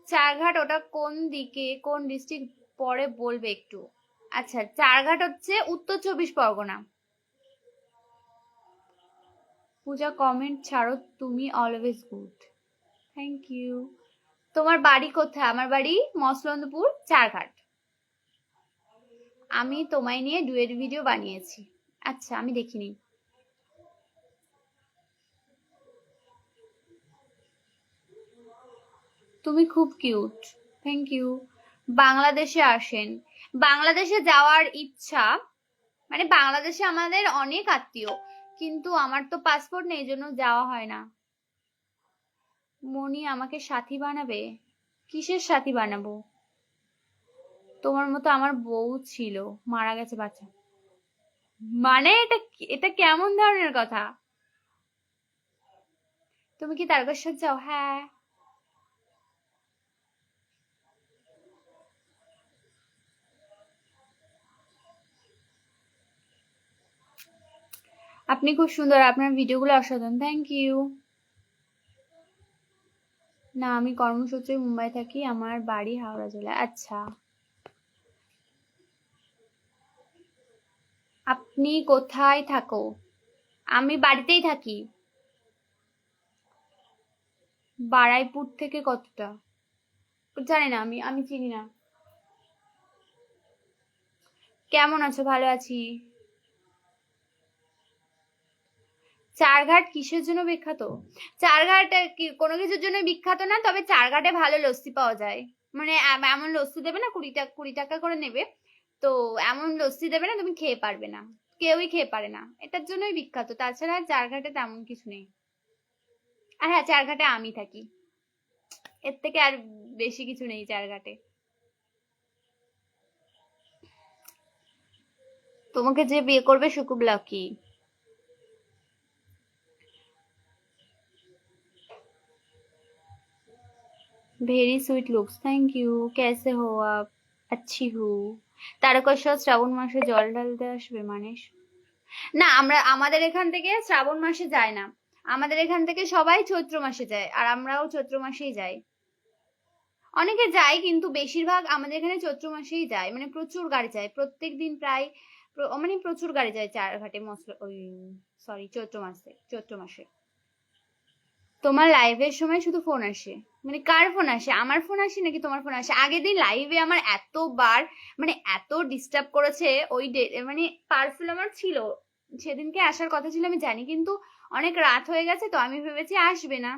চারঘাট ওটা কোন দিকে, কোন ডিস্ট্রিক্ট পরে বলবে একটু? আচ্ছা, চারঘাট হচ্ছে উত্তর 24 পরগনা। পূজা কমেন্ট ছাড়ো তুমি, অলওয়েজ গুড, থ্যাংক ইউ। তোমার বাড়ি কোথায়? আমার বাড়ি মসলন্দপুর, চারঘাট। আমি তোমায় নিয়ে ডুয়েট ভিডিও বানিয়েছি। আচ্ছা, আমি দেখিনি। তুমি খুব কিউট, থ্যাংক ইউ। বাংলাদেশে আসেন। বাংলাদেশে যাওয়ার ইচ্ছা, মানে বাংলাদেশে আমাদের অনেক আত্মীয়, কিন্তু আমার তো পাসপোর্ট নেই, জন্য যাওয়া হয় না। মনি আমাকে সাথী বানাবে? কিসের সাথী বানাবো? তোমার মতো আমার বউ ছিল, মারা গেছে বাচ্চা। মানে এটা কেমন ধরনের কথা? তুমি কি তারকেশ্বর যাও? হ্যাঁ। আপনি খুব সুন্দর, আপনার ভিডিওগুলো অসাধারণ, থ্যাংক ইউ। না, আমি কর্মসূত্রে মুম্বাই থাকি, আমার বাড়ি হাওড়া জেলায়। আচ্ছা, আপনি কোথায় থাকো? আমি বাড়িতেই থাকি। বারাইপুর থেকে কতটা? জানি না, আমি আমি চিনি না। কেমন আছো? ভালো আছি। চারঘাট কিসের জন্য বিখ্যাত? চারঘাট কোনো কিছুর জন্য বিখ্যাত না, তবে চারঘাটে ভালো লস্যি পাওয়া যায়। মানে এমন লস্যি দেবে না, 20 টাকা করে নেবে, তো এমন লস্যি দেবে না তুমি খেয়ে পারবে না, কেউই খেয়ে পারে না, এটার জন্যই বিখ্যাত। তাছাড়া চারঘাটে তেমন কিছু নেই। আর হ্যাঁ, চারঘাটে আমি থাকি, এর থেকে আর বেশি কিছু নেই চারঘাটে। তোমাকে যে বিয়ে করবে সুকুব lucky. Very sweet looks, thank you. कैसे हो आप? अच्छी हूँ। তারকেশ্বর শ্রাবণ মাসে জল ঢালতে আসবে মানেশ? না, আমাদের এখান থেকে শ্রাবণ মাসে যায় না, আমাদের এখান থেকে সবাই চৈত্র মাসে যায়, আর আমরাও চৈত্র মাসেই যাই। অনেকে যায়, কিন্তু বেশিরভাগ আমাদের এখানে চৈত্র মাসেই যায়, মানে প্রচুর গাড়ি যায় প্রত্যেক দিন, প্রায় মানে প্রচুর গাড়ি যায় চারঘাটে ওই সরি চৈত্র মাসে। তোমার লাইভের সময় শুধু ফোন আসে? মানে কার ফোন আসে? আমার ফোন আসে নাকি তোমার ফোন আসে? আগের দিন লাইভে আমার এতবার, মানে এত ডিস্টার্ব করেছে, ওই মানে পার্সেল আমার ছিল, সেদিনকে আসার কথা ছিল আমি জানি, কিন্তু অনেক রাত হয়ে গেছে, তো আমি ভেবেছি আসবে না।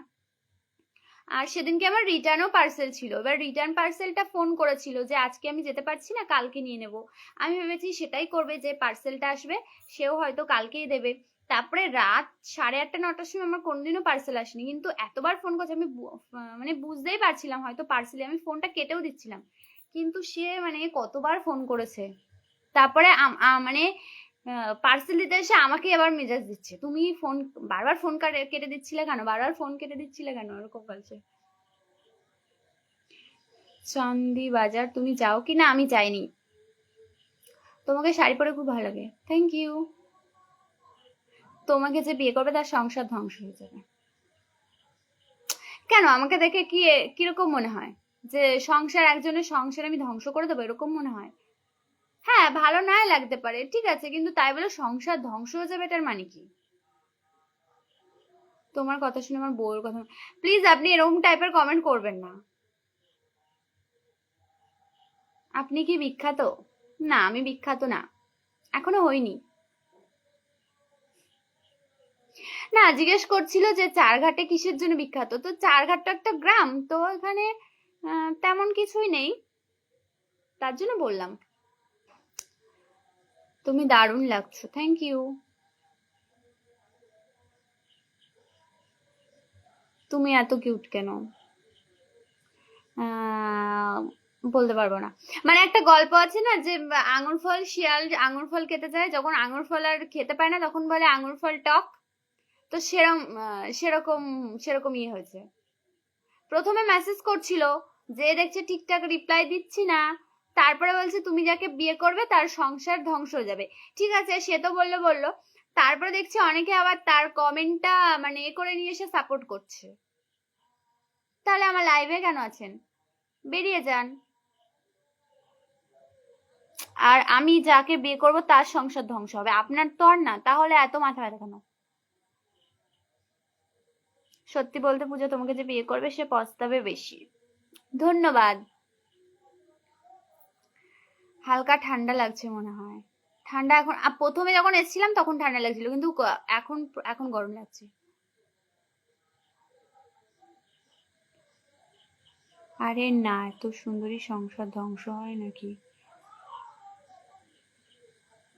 আর সেদিনকে আমার রিটার্নও পার্সেল ছিল, এবার রিটার্ন পার্সেলটা ফোন করেছিল যে আজকে আমি যেতে পারছি না, কালকে নিয়ে নেব। আমি ভেবেছি সেটাই করবে, যে পার্সেলটা আসবে সেও হয়তো কালকেই দেবে। তারপরে রাত 8:30-9টার সময় আমার কোনোদিনও পার্সেল আসেনি, কিন্তু এতবার ফোন করছে, আমি মানে বুঝতেই পারছিলাম হয়তো পার্সেলে, আমি ফোনটা কেটেও দিচ্ছিলাম, কিন্তু সে মানে কতবার ফোন করেছে। তারপরে মানে পার্সেল দিতে এসে আমাকে আবার মেজাজ দিচ্ছে, তুমি ফোন বারবার ফোন কেটে দিচ্ছিলে কেন, বারবার ফোন কেটে দিচ্ছিলে কেন, এরকম বলছে। চান্দি বাজার তুমি যাও কি? না, আমি যাইনি। তোমাকে শাড়ি পরে খুব ভালো লাগে, থ্যাংক ইউ। তোমাকে যে বিয়ে করবে তার সংসার ধ্বংস হয়ে যাবে। কেন আমাকে দেখে কি কিরকম মনে হয় যে সংসার, একজনের সংসার আমি ধ্বংস করে দেবো এরকম মনে হয়? হ্যাঁ, ভালো নাই লাগতে পারে, ঠিক আছে, কিন্তু তাই বলে সংসার ধ্বংস হয়ে যাবে এটার মানে কি? তোমার কথা শুনে আমার বউয়ের কথা, প্লিজ আপনি এরকম টাইপের কমেন্ট করবেন না। আপনি কি বিখ্যাত? না, আমি বিখ্যাত না, এখনো হইনি। না, জিজ্ঞেস করছিল যে চারঘাটে কিসের জন্য বিখ্যাত, তো চারঘাট তো একটা গ্রাম, তো এখানে তেমন কিছুই নেই, তার জন্য বললাম। তুমি দারুণ লাগছো, থ্যাংক ইউ। তুমি এত কিউট কেন? বলতে পারবো না। মানে একটা গল্প আছে না যে আঙুর ফল, শিয়াল আঙুর ফল খেতে যায়, যখন আঙুর ফল আর খেতে পায় না তখন বলে আঙুর ফল টক। তো সেরকম সেরকম ইয়ে হয়েছে। প্রথমে মেসেজ করছিল, যে দেখছে ঠিকঠাক রিপ্লাই দিচ্ছি না, তারপরে বলছে তুমি যাকে বিয়ে করবে তার সংসার ধ্বংস হয়ে যাবে। ঠিক আছে, সে তো বললো, তারপরে দেখছি অনেকে আবার তার কমেন্টটা মানে এ করে নিয়ে এসে সাপোর্ট করছে। তাহলে আমার লাইভে কেন আছেন? বেরিয়ে যান। আর আমি যাকে বিয়ে করব তার সংসার ধ্বংস হবে, আপনার তো আর না, তাহলে এত মাথা ব্যথা কেন? সত্যি বলতে পূজা, তোমাকে যে বিয়ে করবে সে পস্তাবে বেশি। ধন্যবাদ। হালকা ঠান্ডা লাগছে মনে হয়। ঠান্ডা এখন, প্রথমে যখন এসেছিলাম তখন ঠান্ডা লাগছিল, কিন্তু এখন এখন গরম লাগছে। আরে না, এত সুন্দরী সংসার ধ্বংস হয় নাকি?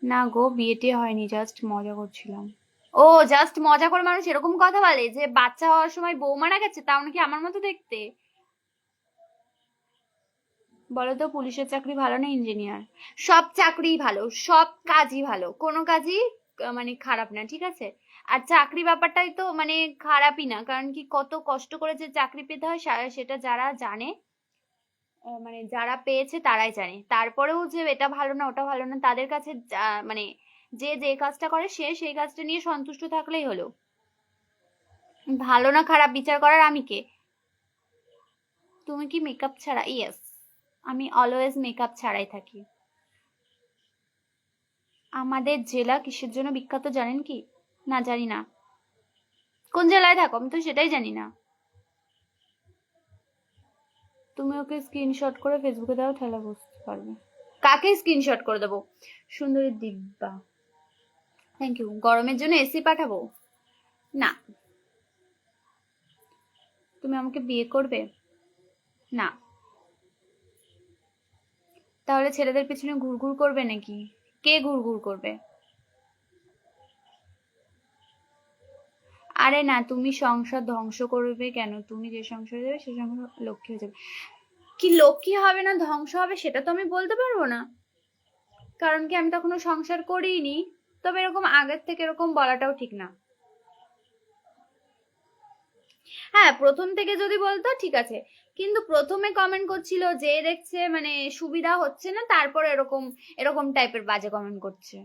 না গো, বিয়েটি হয়নি, জাস্ট মজা করছিলাম। ও, জাস্ট মজা করে মানুষ এরকম কথা বলে যে বাচ্চা হওয়ার সময় বউ মারা গেছে, তাও নাকি আমার মতো দেখতে? বলো তো, পুলিশের চাকরি ভালো না ইঞ্জিনিয়ার? সব চাকরিই ভালো, সব কাজই ভালো, কোনো কাজই মানে খারাপ না, ঠিক আছে? আর চাকরি ব্যাপারটাই তো মানে খারাপই না, কারণ কি কত কষ্ট করে যে চাকরি পেতে হয় সেটা যারা জানে, মানে যারা পেয়েছে তারাই জানে। তারপরেও যে এটা ভালো না ওটা ভালো না, তাদের কাছে মানে যে যে কাজটা করে সে সেই কাজটা নিয়ে সন্তুষ্ট থাকলেই হলো। ভালো না খারাপ বিচার করার আমি কে? তুমি কি মেকআপ ছাড়া? ইয়েস, আমি অলওয়েজ মেকআপ ছাড়াই থাকি। আমাদের জেলা কিসের জন্য বিখ্যাত জানেন কি? না, জানি না। কোন জেলায় থাকো আমি তো সেটাই জানি না। তুমি ওকে স্ক্রিনশট করে ফেসবুকে দাও, তাহলে বুঝতে পারবে। কাকে স্ক্রিনশট করে দেবো? সুন্দরী দিব্যা, থ্যাংক ইউ। গরমের জন্য এসি পাঠাবো? না। তুমি আমাকে বিয়ে করবে? না। তাহলে ছেলেদের পিছনে ঘুরঘুর করবে নাকি? কে ঘুরঘুর করবে? আরে না, তুমি সংসার ধ্বংস করবে কেন? তুমি যে সংসারে যাবে সে সংসার লক্ষ্মী হয়ে যাবে। কি লক্ষ্মী হবে না ধ্বংস হবে সেটা তো আমি বলতে পারবো না, কারণ কি আমি তখনও সংসার করিনি। তবে এরকম আগের থেকে এরকম বলাটাও ঠিক না। হ্যাঁ, প্রথম থেকে যদি বলতো ঠিক আছে, কিন্তু প্রথমে কমেন্ট করছিল যে দেখছে মানে সুবিধা হচ্ছে না, তারপর এরকম এরকম টাইপের বাজে কমেন্ট করছে।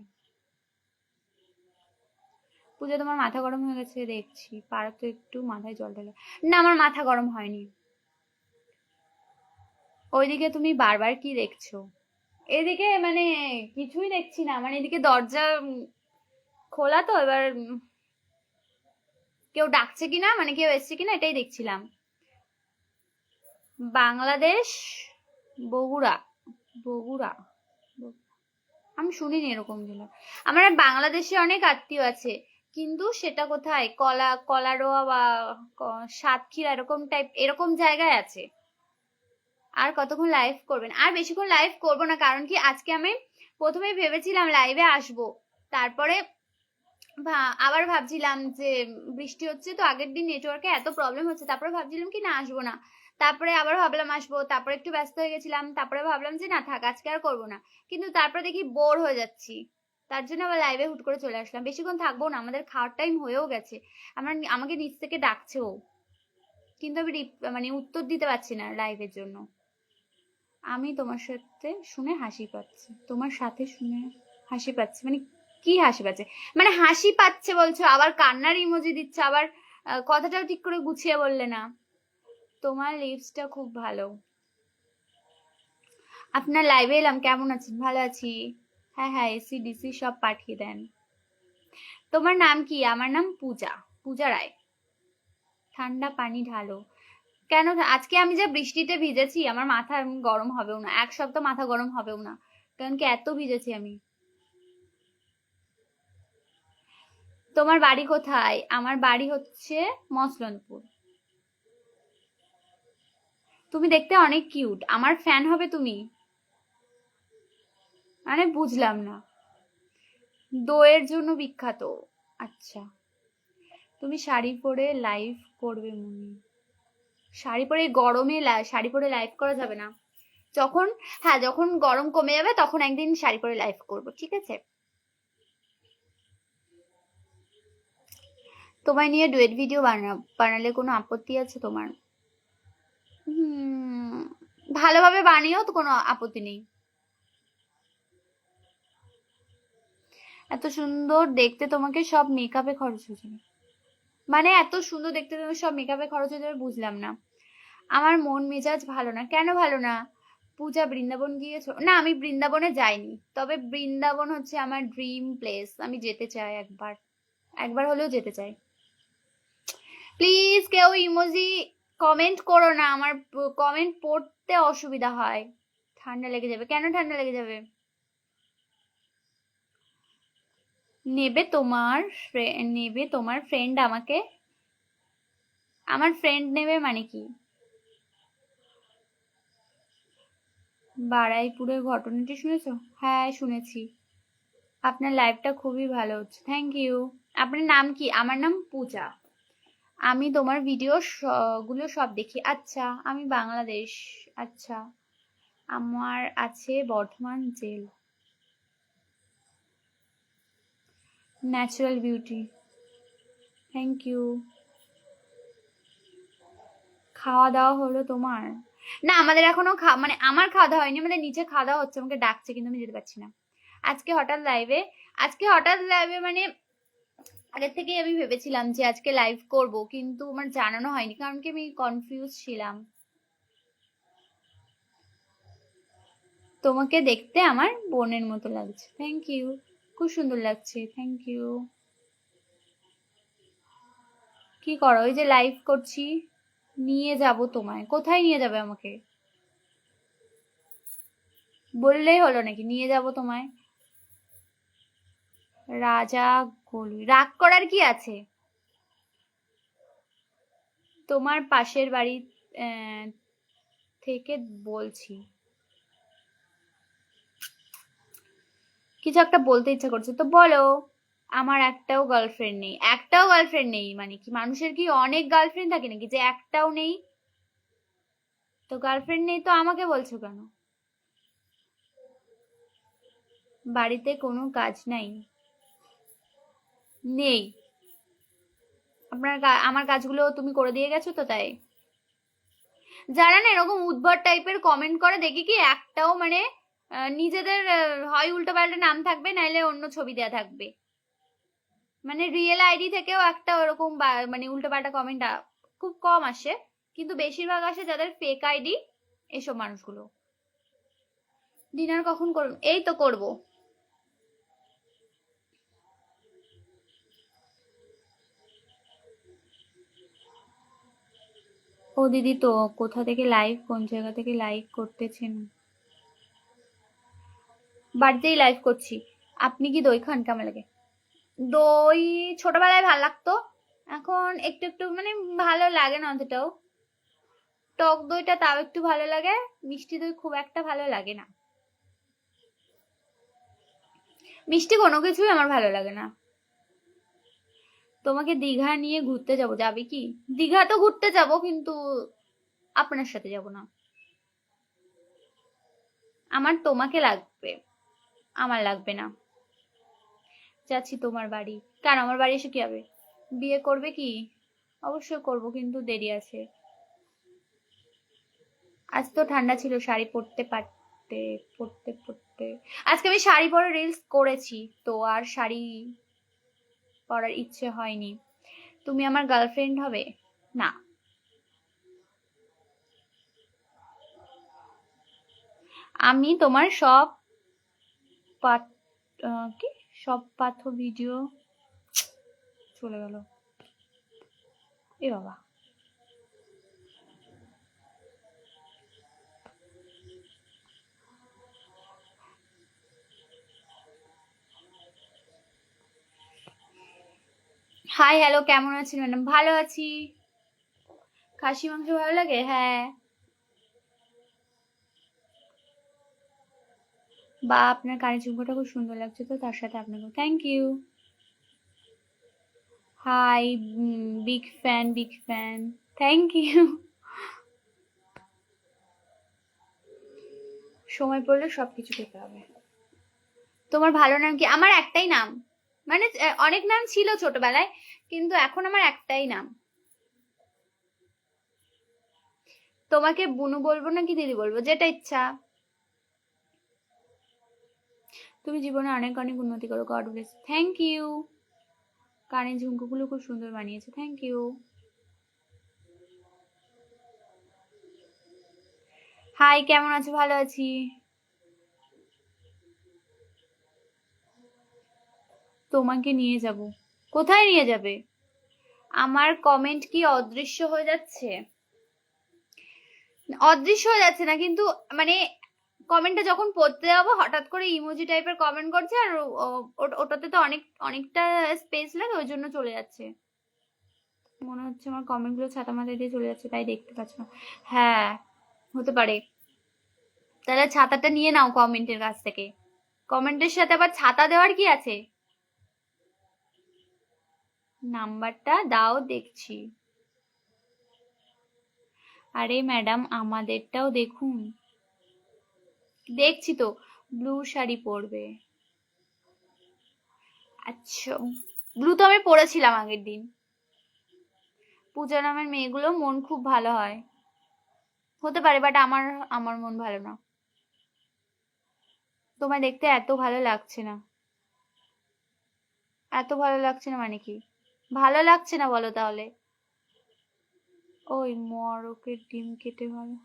পূজা, তোমার মাথা গরম হয়ে গেছে দেখছি, পারো তো একটু মাথায় জল ঢেলে। না, আমার মাথা গরম হয়নি। ওইদিকে তুমি বারবার কি দেখছো? এদিকে মানে কিছুই দেখছি না, মানে এদিকে দরজা খোলা, তো এবার কেউ ডাকছে কিনা, মানে কেউ এসছে কিনা এটাই দেখছিলাম। বাংলাদেশ, বগুড়া। বগুড়া, আমি শুনিনি এরকম জেলা। আমার বাংলাদেশে অনেক আত্মীয় আছে, কিন্তু সেটা কোথায়, কলারোয়া বা সাতক্ষীরা এরকম টাইপ এরকম জায়গায় আছে। আর কতক্ষণ লাইভ করবেন? আর বেশিক্ষণ লাইভ করব না, কারণ কি আজকে আমি প্রথমে ভেবেছিলাম লাইভে আসবো, তারপরে আবার ভাবছিলাম যে বৃষ্টি হচ্ছে তো, আগের দিন নেটওয়ার্কে এত প্রবলেম হচ্ছে, তারপরে ভাবছিলাম কি না আসবো না, তারপরে আবার ভাবলাম আসবো, তারপরে একটু ব্যস্ত হয়ে গেছিলাম, তারপরে ভাবলাম যে না থাক আজকে আর করবো না, কিন্তু তারপরে দেখি বোর হয়ে যাচ্ছি, তার জন্য আবার লাইভে হুট করে চলে আসলাম। বেশিক্ষণ থাকবো না, আমাদের খাওয়ার টাইম হয়েও গেছে। আমাকে নিচ থেকে ডাকছেও, কিন্তু আমি মানে উত্তর দিতে পারছি না লাইভের জন্য। আমি তোমার সাথে শুনে হাসি পাচ্ছে, তোমার সাথে শুনে হাসি পাচ্ছে মানে কি হাসি পাচ্ছে? মানে হাসি পাচ্ছে বলছো, আবার কান্নার ইমোজি দিচ্ছে, আবার কথাটাও ঠিক করে গুছিয়ে বললে না। তোমার লিপসটা খুব ভালো। আপনার লাইভে এলাম, কেমন আছেন? ভালো আছি। হ্যাঁ হ্যাঁ, এসি ডিসি সব পাঠিয়ে দেন। তোমার নাম কি? আমার নাম পূজা, পূজা রায়। ঠান্ডা পানি ঢালো কেন? আজকে আমি যে বৃষ্টিতে ভিজেছি, আমার মাথা গরম হবেও না, এক সপ্তাহ মাথা গরম হবেও না, কারণ কি এত ভিজেছি আমি। তোমার বাড়ি কোথায়? আমার বাড়ি হচ্ছে মসলনপুর। তুমি দেখতে অনেক কিউট, আমার ফ্যান হবে তুমি? মানে বুঝলাম না। দইয়ের জন্য বিখ্যাত। আচ্ছা, তুমি শাড়ি পরে লাইভ করবে মনি? শাড়ি পরে গরমে শাড়ি পরে লাইভ করা যাবে না। যখন, হ্যাঁ যখন গরম কমে যাবে তখন একদিন শাড়ি পরে লাইভ করব, ঠিক আছে? তোমায় নিয়ে ডুয়েট ভিডিও বানালে কোনো আপত্তি আছে তোমার? ভালোভাবে বানিয়েও তো কোনো আপত্তি নেই। এত সুন্দর দেখতে তোমাকে সব মেকআপে খরচ হয়ে যাবে? মানে এত সুন্দর দেখতে তুমি সব মেকআপে খরচ হয়ে যাবে বুঝলাম না। আমার মন মেজাজ ভালো না। কেন ভালো না? পূজা বৃন্দাবন গিয়েছো? না, আমি বৃন্দাবনে যাইনি, তবে বৃন্দাবন হচ্ছে আমার ড্রিম প্লেস, আমি যেতে চাই একবার, একবার হলেও যেতে চাই। প্লিজ কেউ ইমোজি কমেন্ট করো না, আমার কমেন্ট পড়তে অসুবিধা হয়। ঠান্ডা লেগে যাবে? কেন ঠান্ডা লেগে যাবে? নেবে তোমার ফ্রেন্ড আমাকে? আমার ফ্রেন্ড নেবে মানে কি? বারুইপুরের ঘটনাটি শুনেছো? হ্যাঁ শুনেছি। আপনার লাইভটা খুবই ভালো হচ্ছে, থ্যাংক ইউ। আপনার নাম কি? আমার নাম পূজা। আমি তোমার ভিডিও গুলো সব দেখি। আচ্ছা, আমি বাংলাদেশ। আচ্ছা, আমার আছে Bardhaman jail. Natural beauty, thank you. খাওয়া দাওয়া হলো তোমার? না, আমাদের এখনো মানে আমার খাওয়া দাওয়া হয়নি, আমাদের নিচে খাওয়া দাওয়া হচ্ছে, আমাকে ডাকছে কিন্তু আমি যেতে পারছি না। আজকে হঠাৎ লাইভে মানে আগের থেকেই আমি ভেবেছিলাম যে আজকে লাইভ করব, কিন্তু আমার জানানো হয়নি কারণ কি আমি কনফিউজ ছিলাম। তোমাকে দেখতে আমার বোনের মতো লাগছে, থ্যাংক ইউ। খুব সুন্দর লাগছে, থ্যাংক ইউ। কি করো? ওই যে লাইভ করছি। নিয়ে যাব তোমায়? কোথায় নিয়ে যাবে আমাকে? বললেই হলো নাকি নিয়ে যাব তোমায়? রাজা গলি, রাগ করার কি আছে? তোমার পাশের বাড়ি থেকে বলছি। কিছু একটা বলতে ইচ্ছা করছে তো বলো। আমার একটাও গার্লফ্রেন্ড নেই। একটাও গার্লফ্রেন্ড নেই মানে কি? মানুষের কি অনেক গার্লফ্রেন্ড থাকে নাকি যে একটাও নেই? তো গার্লফ্রেন্ড নেই তো আমাকে বলছো কেন? বাড়িতে কোনো কাজ নাই? নেই। আমার কাজগুলো তুমি করে দিয়ে গেছো তো তাই। যারা না এরকম উদ্ভট টাইপের কমেন্ট করে দেখি কি একটাও মানে নিজেদের হয় উল্টোপাল্টা নাম থাকবে নাইলে অন্য ছবি দেয়া থাকবে, মানে রিয়েল আইডি থেকেও একটা ওরকম মানে উল্টোপাল্টা কমেন্ট খুব কম আসে, কিন্তু বেশিরভাগ আসে যাদের ফেক আইডি, এসব মানুষগুলো। ডিনার কখন করব? এই তো করব। ও দিদি তো কোথা থেকে লাইভ, কোন জায়গা থেকে লাইভ করতেছেন? বাড়িতেই লাইভ করছি। আপনি কি দই খান? কেমন লাগে দই? ছোটবেলায় ভালো লাগতো, এখন একটু একটু মানে ভালো লাগে না অতটাও। টক দইটা তাও একটু ভালো লাগে, মিষ্টি দই খুব একটা ভালো লাগে না। মিষ্টি কোনো কিছুই আমার ভালো লাগে না। তোমাকে দীঘা নিয়ে ঘুরতে যাব, যাবে কি? দীঘা তো ঘুরতে যাব কিন্তু আপনার সাথে যাব না। আমার তোমাকে লাগবে, আমার লাগবে না। যাচ্ছি তোমার বাড়ি। কেন আমার বাড়ি এসে কি হবে? বিয়ে করবে কি? অবশ্যই করব কিন্তু দেরি আছে। আজ তো ঠান্ডা ছিল, শাড়ি পরতে আজকে আমি শাড়ি পরে রিলস করেছি, তো আর শাড়ি পরার ইচ্ছে হয়নি। তুমি আমার গার্লফ্রেন্ড হবে? না। আমি তোমার সব কি সব পাথ ভিডিও চলে গেল, এ বাবা। হাই হ্যালো, কেমন আছেন ম্যাডাম? ভালো আছি। খাসি মাংস ভালো লাগে? হ্যাঁ। বা আপনার কানে ঝুমকোটা খুব সুন্দর লাগছে, তো তার সাথে আপনাকে thank you. Hi, big fan, thank you. সময় পড়লে সবকিছু পেতে হবে। তোমার ভালো নাম কি? আমার একটাই নাম, মানে অনেক নাম ছিল ছোটবেলায়, কিন্তু এখন আমার একটাই নাম। তোমাকে বুনু বলবো নাকি দিদি বলবো? যেটা ইচ্ছা। তুমি জীবনে অনেক অনেক উন্নতি করো, গড ব্লেস। Thank you. কানের ঝুমকোগুলো খুব সুন্দর বানিয়েছে, থ্যাংক ইউ। হাই, কেমন আছো? ভালো আছি। তোমাকে নিয়ে যাব। কোথায় নিয়ে যাবে? আমার কমেন্ট কি অদৃশ্য হয়ে যাচ্ছে? অদৃশ্য হয়ে যাচ্ছে না, কিন্তু মানে কমেন্টটা যখন পড়তে যাবো হঠাৎ করে ইমোজি টাইপের কমেন্ট করছে, আর ওটাতে তো অনেকটা স্পেস লাগে, ওই জন্য চলে যাচ্ছে। মনে হচ্ছে আমার কমেন্ট গুলো ছাতা মাথায় দিয়ে চলে যাচ্ছে, তাই দেখতে পাচ্ছ না। হ্যাঁ, হতে পারে। তাহলে ছাতাটা নিয়ে নাও কমেন্টের কাছ থেকে। কমেন্টের সাথে আবার ছাতা দেওয়ার কি আছে? নাম্বারটা দাও, দেখছি। আরে ম্যাডাম, আমাদেরটাও দেখুন। দেখছি তো। ব্লু শাড়ি পরবে। আচ্ছা, ব্লু তো আমি পরেছিলাম আগের দিন। পূজা নামের মেয়েগুলো মন খুব ভালো হয়। হতে পারে, বাট আমার আমার মন ভালো না। তোমায় দেখতে এত ভালো লাগছে না। এত ভালো লাগছে না মানে কি? ভালো লাগছে না বলো তাহলে। ওই মরকের ডিম কেটে ভালো।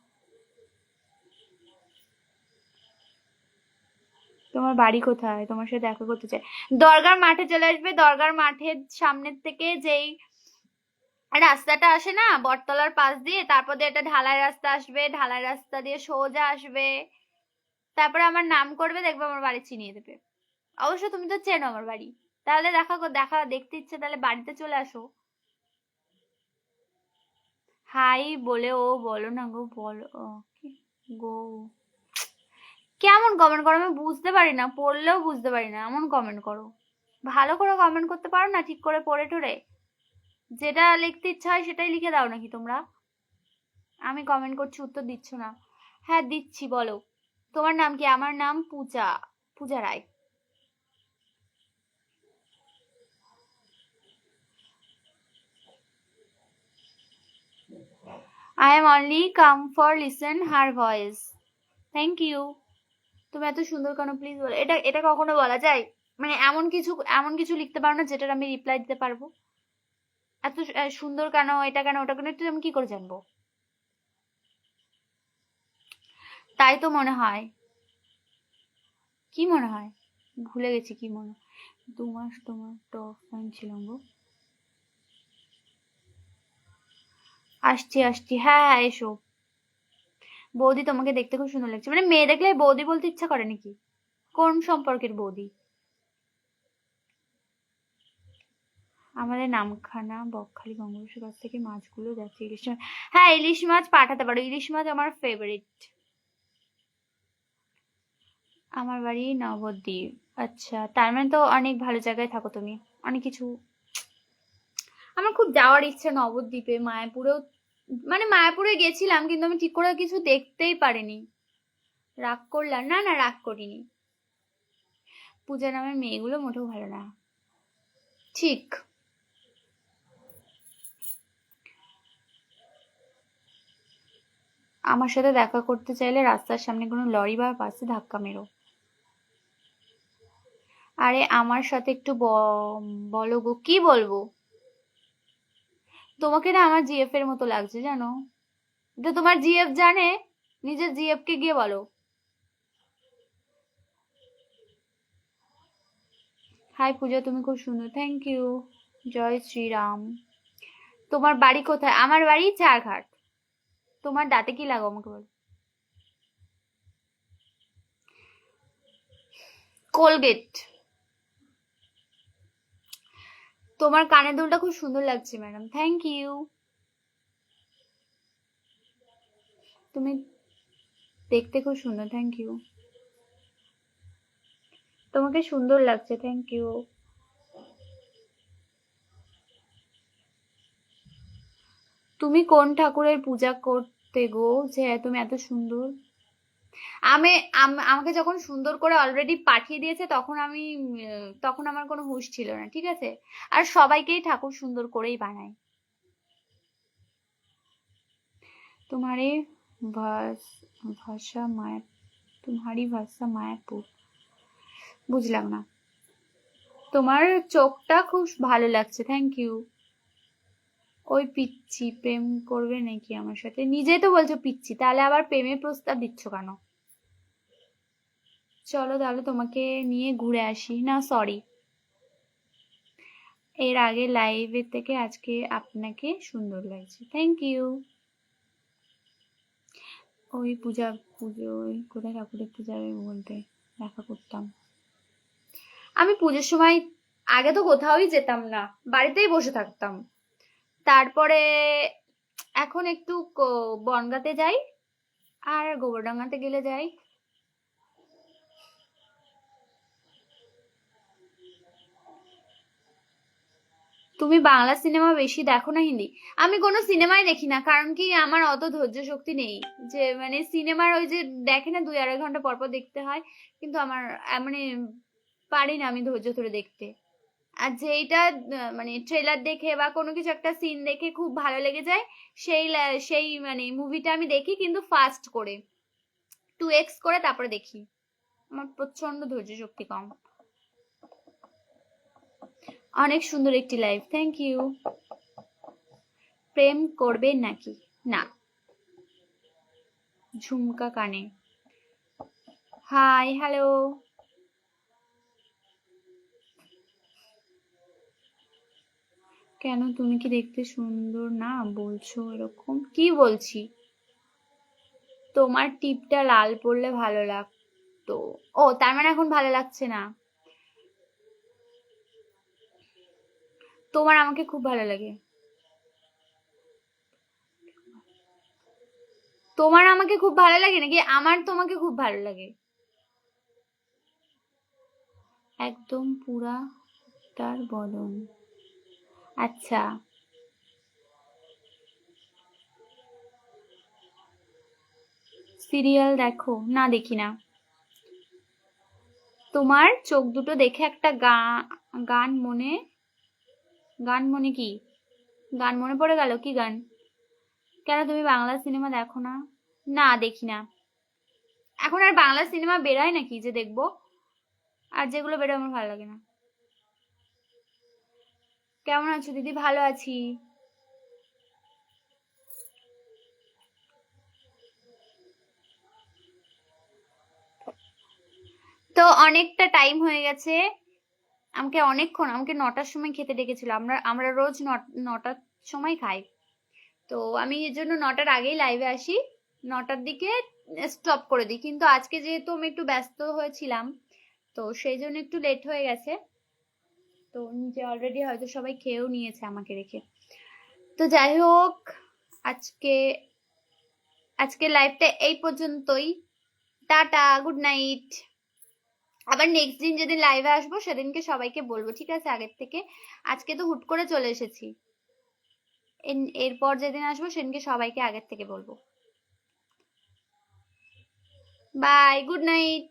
তোমার বাড়ি কোথায়? তোমার সাথে দেখা করতে চাই। দরগার মাঠে চলে আসবে। দরগার মাঠের সামনের থেকে যেই রাস্তাটা আসে না বটতলার পাশ দিয়ে, তারপর দিয়ে একটা ঢালাই রাস্তা আসবে, ঢালাই রাস্তা দিয়ে সোজা আসবে, তারপরে আমার নাম করবে, দেখবে আমার বাড়ি চিনিয়ে দেবে। অবশ্য তুমি তো চেনো আমার বাড়ি। তাহলে দেখতে ইচ্ছে, তাহলে বাড়িতে চলে আসো। হাই বলে ও বলো না গো, বলো কি গো। কেমন কমেন্ট করো? আমি বুঝতে পারি না, পড়লেও বুঝতে পারি না, এমন কমেন্ট করো। ভালো করে কমেন্ট করতে পারো না? ঠিক করে পড়ে টরে যেটা লিখতে ইচ্ছা হয় সেটাই লিখে দাও নাকি তোমরা? আমি কমেন্ট করছি, উত্তর দিচ্ছ না। হ্যাঁ দিচ্ছি, বলো। তোমার নাম কি? আমার নাম পূজা, পূজা রায়। I am only come for listen her voice. Thank you. তুমি এত সুন্দর কেন? প্লিজ বলো। এটা এটা কখনো বলা যায়? মানে এমন কিছু লিখতে পারো না যেটার আমি রিপ্লাই দিতে পারবো? এত সুন্দর কেন, এটা কেন, ওটা কেন, একটু আমি কি করে জানবো? তাই তো মনে হয়। কি মনে হয়? ভুলে গেছি কি মনে। 2 মাস তোমার টপ ফ্যান ছিলাম গো। আসছি, হ্যাঁ হ্যাঁ, এসো। বৌদি, তোমাকে দেখতে খুব সুন্দর লাগছে। মানে মেয়ে দেখলে বৌদি বলতে ইচ্ছা করে নাকি? কোন সম্পর্কের বৌদি? আমাদের নামখানা বকখালি বঙ্গবন্ধুর কাছ থেকে মাছগুলো যাচ্ছে, ইলিশ মাছ। হ্যাঁ, ইলিশ মাছ পাঠাতে পারো। ইলিশ মাছ আমার ফেভারিট। আমার বাড়ি নবদ্বীপ। আচ্ছা, তার মানে তো অনেক ভালো জায়গায় থাকো তুমি। অনেক কিছু। আমার খুব যাওয়ার ইচ্ছে নবদ্বীপে, মায়াপুরেও। মানে মায়াপুরে গেছিলাম, কিন্তু আমি ঠিক করে কিছু দেখতেই পারিনি। রাগ করলাম? না না, রাগ করিনি। পূজা নামের মেয়েগুলো মোটেও ভালো না। ঠিক। আমার সাথে দেখা করতে চাইলে রাস্তার সামনে কোনো লরি বা বাসে ধাক্কা মেরো। আরে আমার সাথে একটু বলো গো, কি বলবো? তোমাকে না আমার জিএফ এর মতো লাগছে জানো। তো তোমার জিএফ জানে? নিজের জিএফ কে গিয়ে বলো। হাই পূজা, তুমি খুব সুন্দর, থ্যাংক ইউ। জয় শ্রীরাম। তোমার বাড়ি কোথায়? আমার বাড়ি চারঘাট। তোমার দাঁতে কি লাগো আমাকে বলো। কোলগেট। তোমার কানের দুলটা খুব সুন্দর লাগছে ম্যাডাম, থ্যাংক ইউ। তুমি দেখতে খুব সুন্দর, থ্যাংক ইউ। তোমাকে সুন্দর লাগছে, থ্যাংক ইউ। তুমি কোন ঠাকুরের পূজা করতে গো যে তুমি এত সুন্দর? আমি আমাকে যখন সুন্দর করে অলরেডি পাঠিয়ে দিয়েছে তখন আমি তখন আমার কোনো হুঁশ ছিল না, ঠিক আছে? আর সবাইকেই ঠাকুর সুন্দর করেই বানায়। তোমারে ভাষা মায়া, তোমারি ভাষা মায়াপুর, বুঝলাম না। তোমার চোখটা খুব ভালো লাগছে, থ্যাংক ইউ। ওই পিচ্ছি প্রেম করবে নাকি আমার সাথে? নিজেই তো বলছো পিচ্ছি, তাহলে আবার প্রেমের প্রস্তাব দিচ্ছ কেন? চলো তাহলে তোমাকে নিয়ে ঘুরে আসি না, সরি। এর আগে লাইভের থেকে আজকে আপনাকে সুন্দর লাগছে, থ্যাংক ইউ। ওই পূজা পুজো ওই কোথায় ঠাকুর দেখতে যাবে বলতে দেখা করতাম। আমি পুজোর সময় আগে তো কোথাওই যেতাম না, বাড়িতেই বসে থাকতাম। তারপরে এখন একটু বনগাঁতে যাই, আর গোবরডাঙ্গাতে গেলে যাই। তুমি বাংলা সিনেমা বেশি দেখো না হিন্দি? আমি কোনো সিনেমাই দেখি না, কারণ কি আমার অত ধৈর্য শক্তি নেই যে মানে সিনেমার ওই যে দেখে না 2-2.5 ঘন্টা পর পর দেখতে হয়, কিন্তু আমার মানে পারি না আমি ধৈর্য ধরে দেখতে। আর যেইটা মানে ট্রেলার দেখে বা কোনো কিছু একটা সিন দেখে খুব ভালো লেগে যায়, সেই সেই মানে মুভিটা আমি দেখি, কিন্তু ফাস্ট করে 2x করে তারপরে দেখি। আমার প্রচন্ড ধৈর্য শক্তি কম। অনেক সুন্দর একটি লাইফ, থ্যাংক ইউ। প্রেম করবে নাকি? না। ঝুমকা কানে। Hi hello. কেন, তুমি কি দেখতে সুন্দর না বলছো এরকম? কি বলছি? তোমার টিপটা লাল পড়লে ভালো লাগতো। ও তার মানে এখন ভালো লাগছে না? তোমার আমাকে খুব ভালো লাগে। তোমার আমাকে খুব ভালো লাগে নাকি আমার তোমাকে খুব ভালো লাগে? একদম পুরা তার বদন। আচ্ছা। সিরিয়াল দেখো না? দেখি না। তোমার চোখ দুটো দেখে একটা গান মনে গান মনে কি গান মনে পড়ে গেল, কি গান? কেন তুমি বাংলা সিনেমা দেখো না? না দেখি না। এখন আর বাংলা সিনেমা বেরোয় নাকি যে দেখবো? আর যেগুলো বেরোয় আমার ভালো লাগে না। কেমন আছো দিদি? ভালো আছি। তো অনেকটা টাইম হয়ে গেছে। আমাকে 9টার সময় খেতে ডেকেছিল। আমরা আমরা রোজ 9টার সময় খাই। তো আমি এর জন্য 9টার আগেই লাইভে আসি, 9টার দিকে স্টপ করে দিই। কিন্তু আজকে যেহেতু আমি একটু ব্যস্ত হয়েছিলাম, তো সেই জন্য একটু লেট হয়ে গেছে। তো নিচে অলরেডি হয়তো সবাই খেয়েও নিয়েছে আমাকে রেখে। তো যাই হোক, আজকে আজকে লাইভটা এই পর্যন্তই। Tata, good night. আবার নেক্সট দিন যেদিন লাইভে আসবো সেদিনকে সবাইকে বলবো, ঠিক আছে, আগের থেকে। আজকে তো হুট করে চলে এসেছি। এরপর যেদিন আসবো সেদিনকে সবাইকে আগের থেকে বলবো। Bye, good night.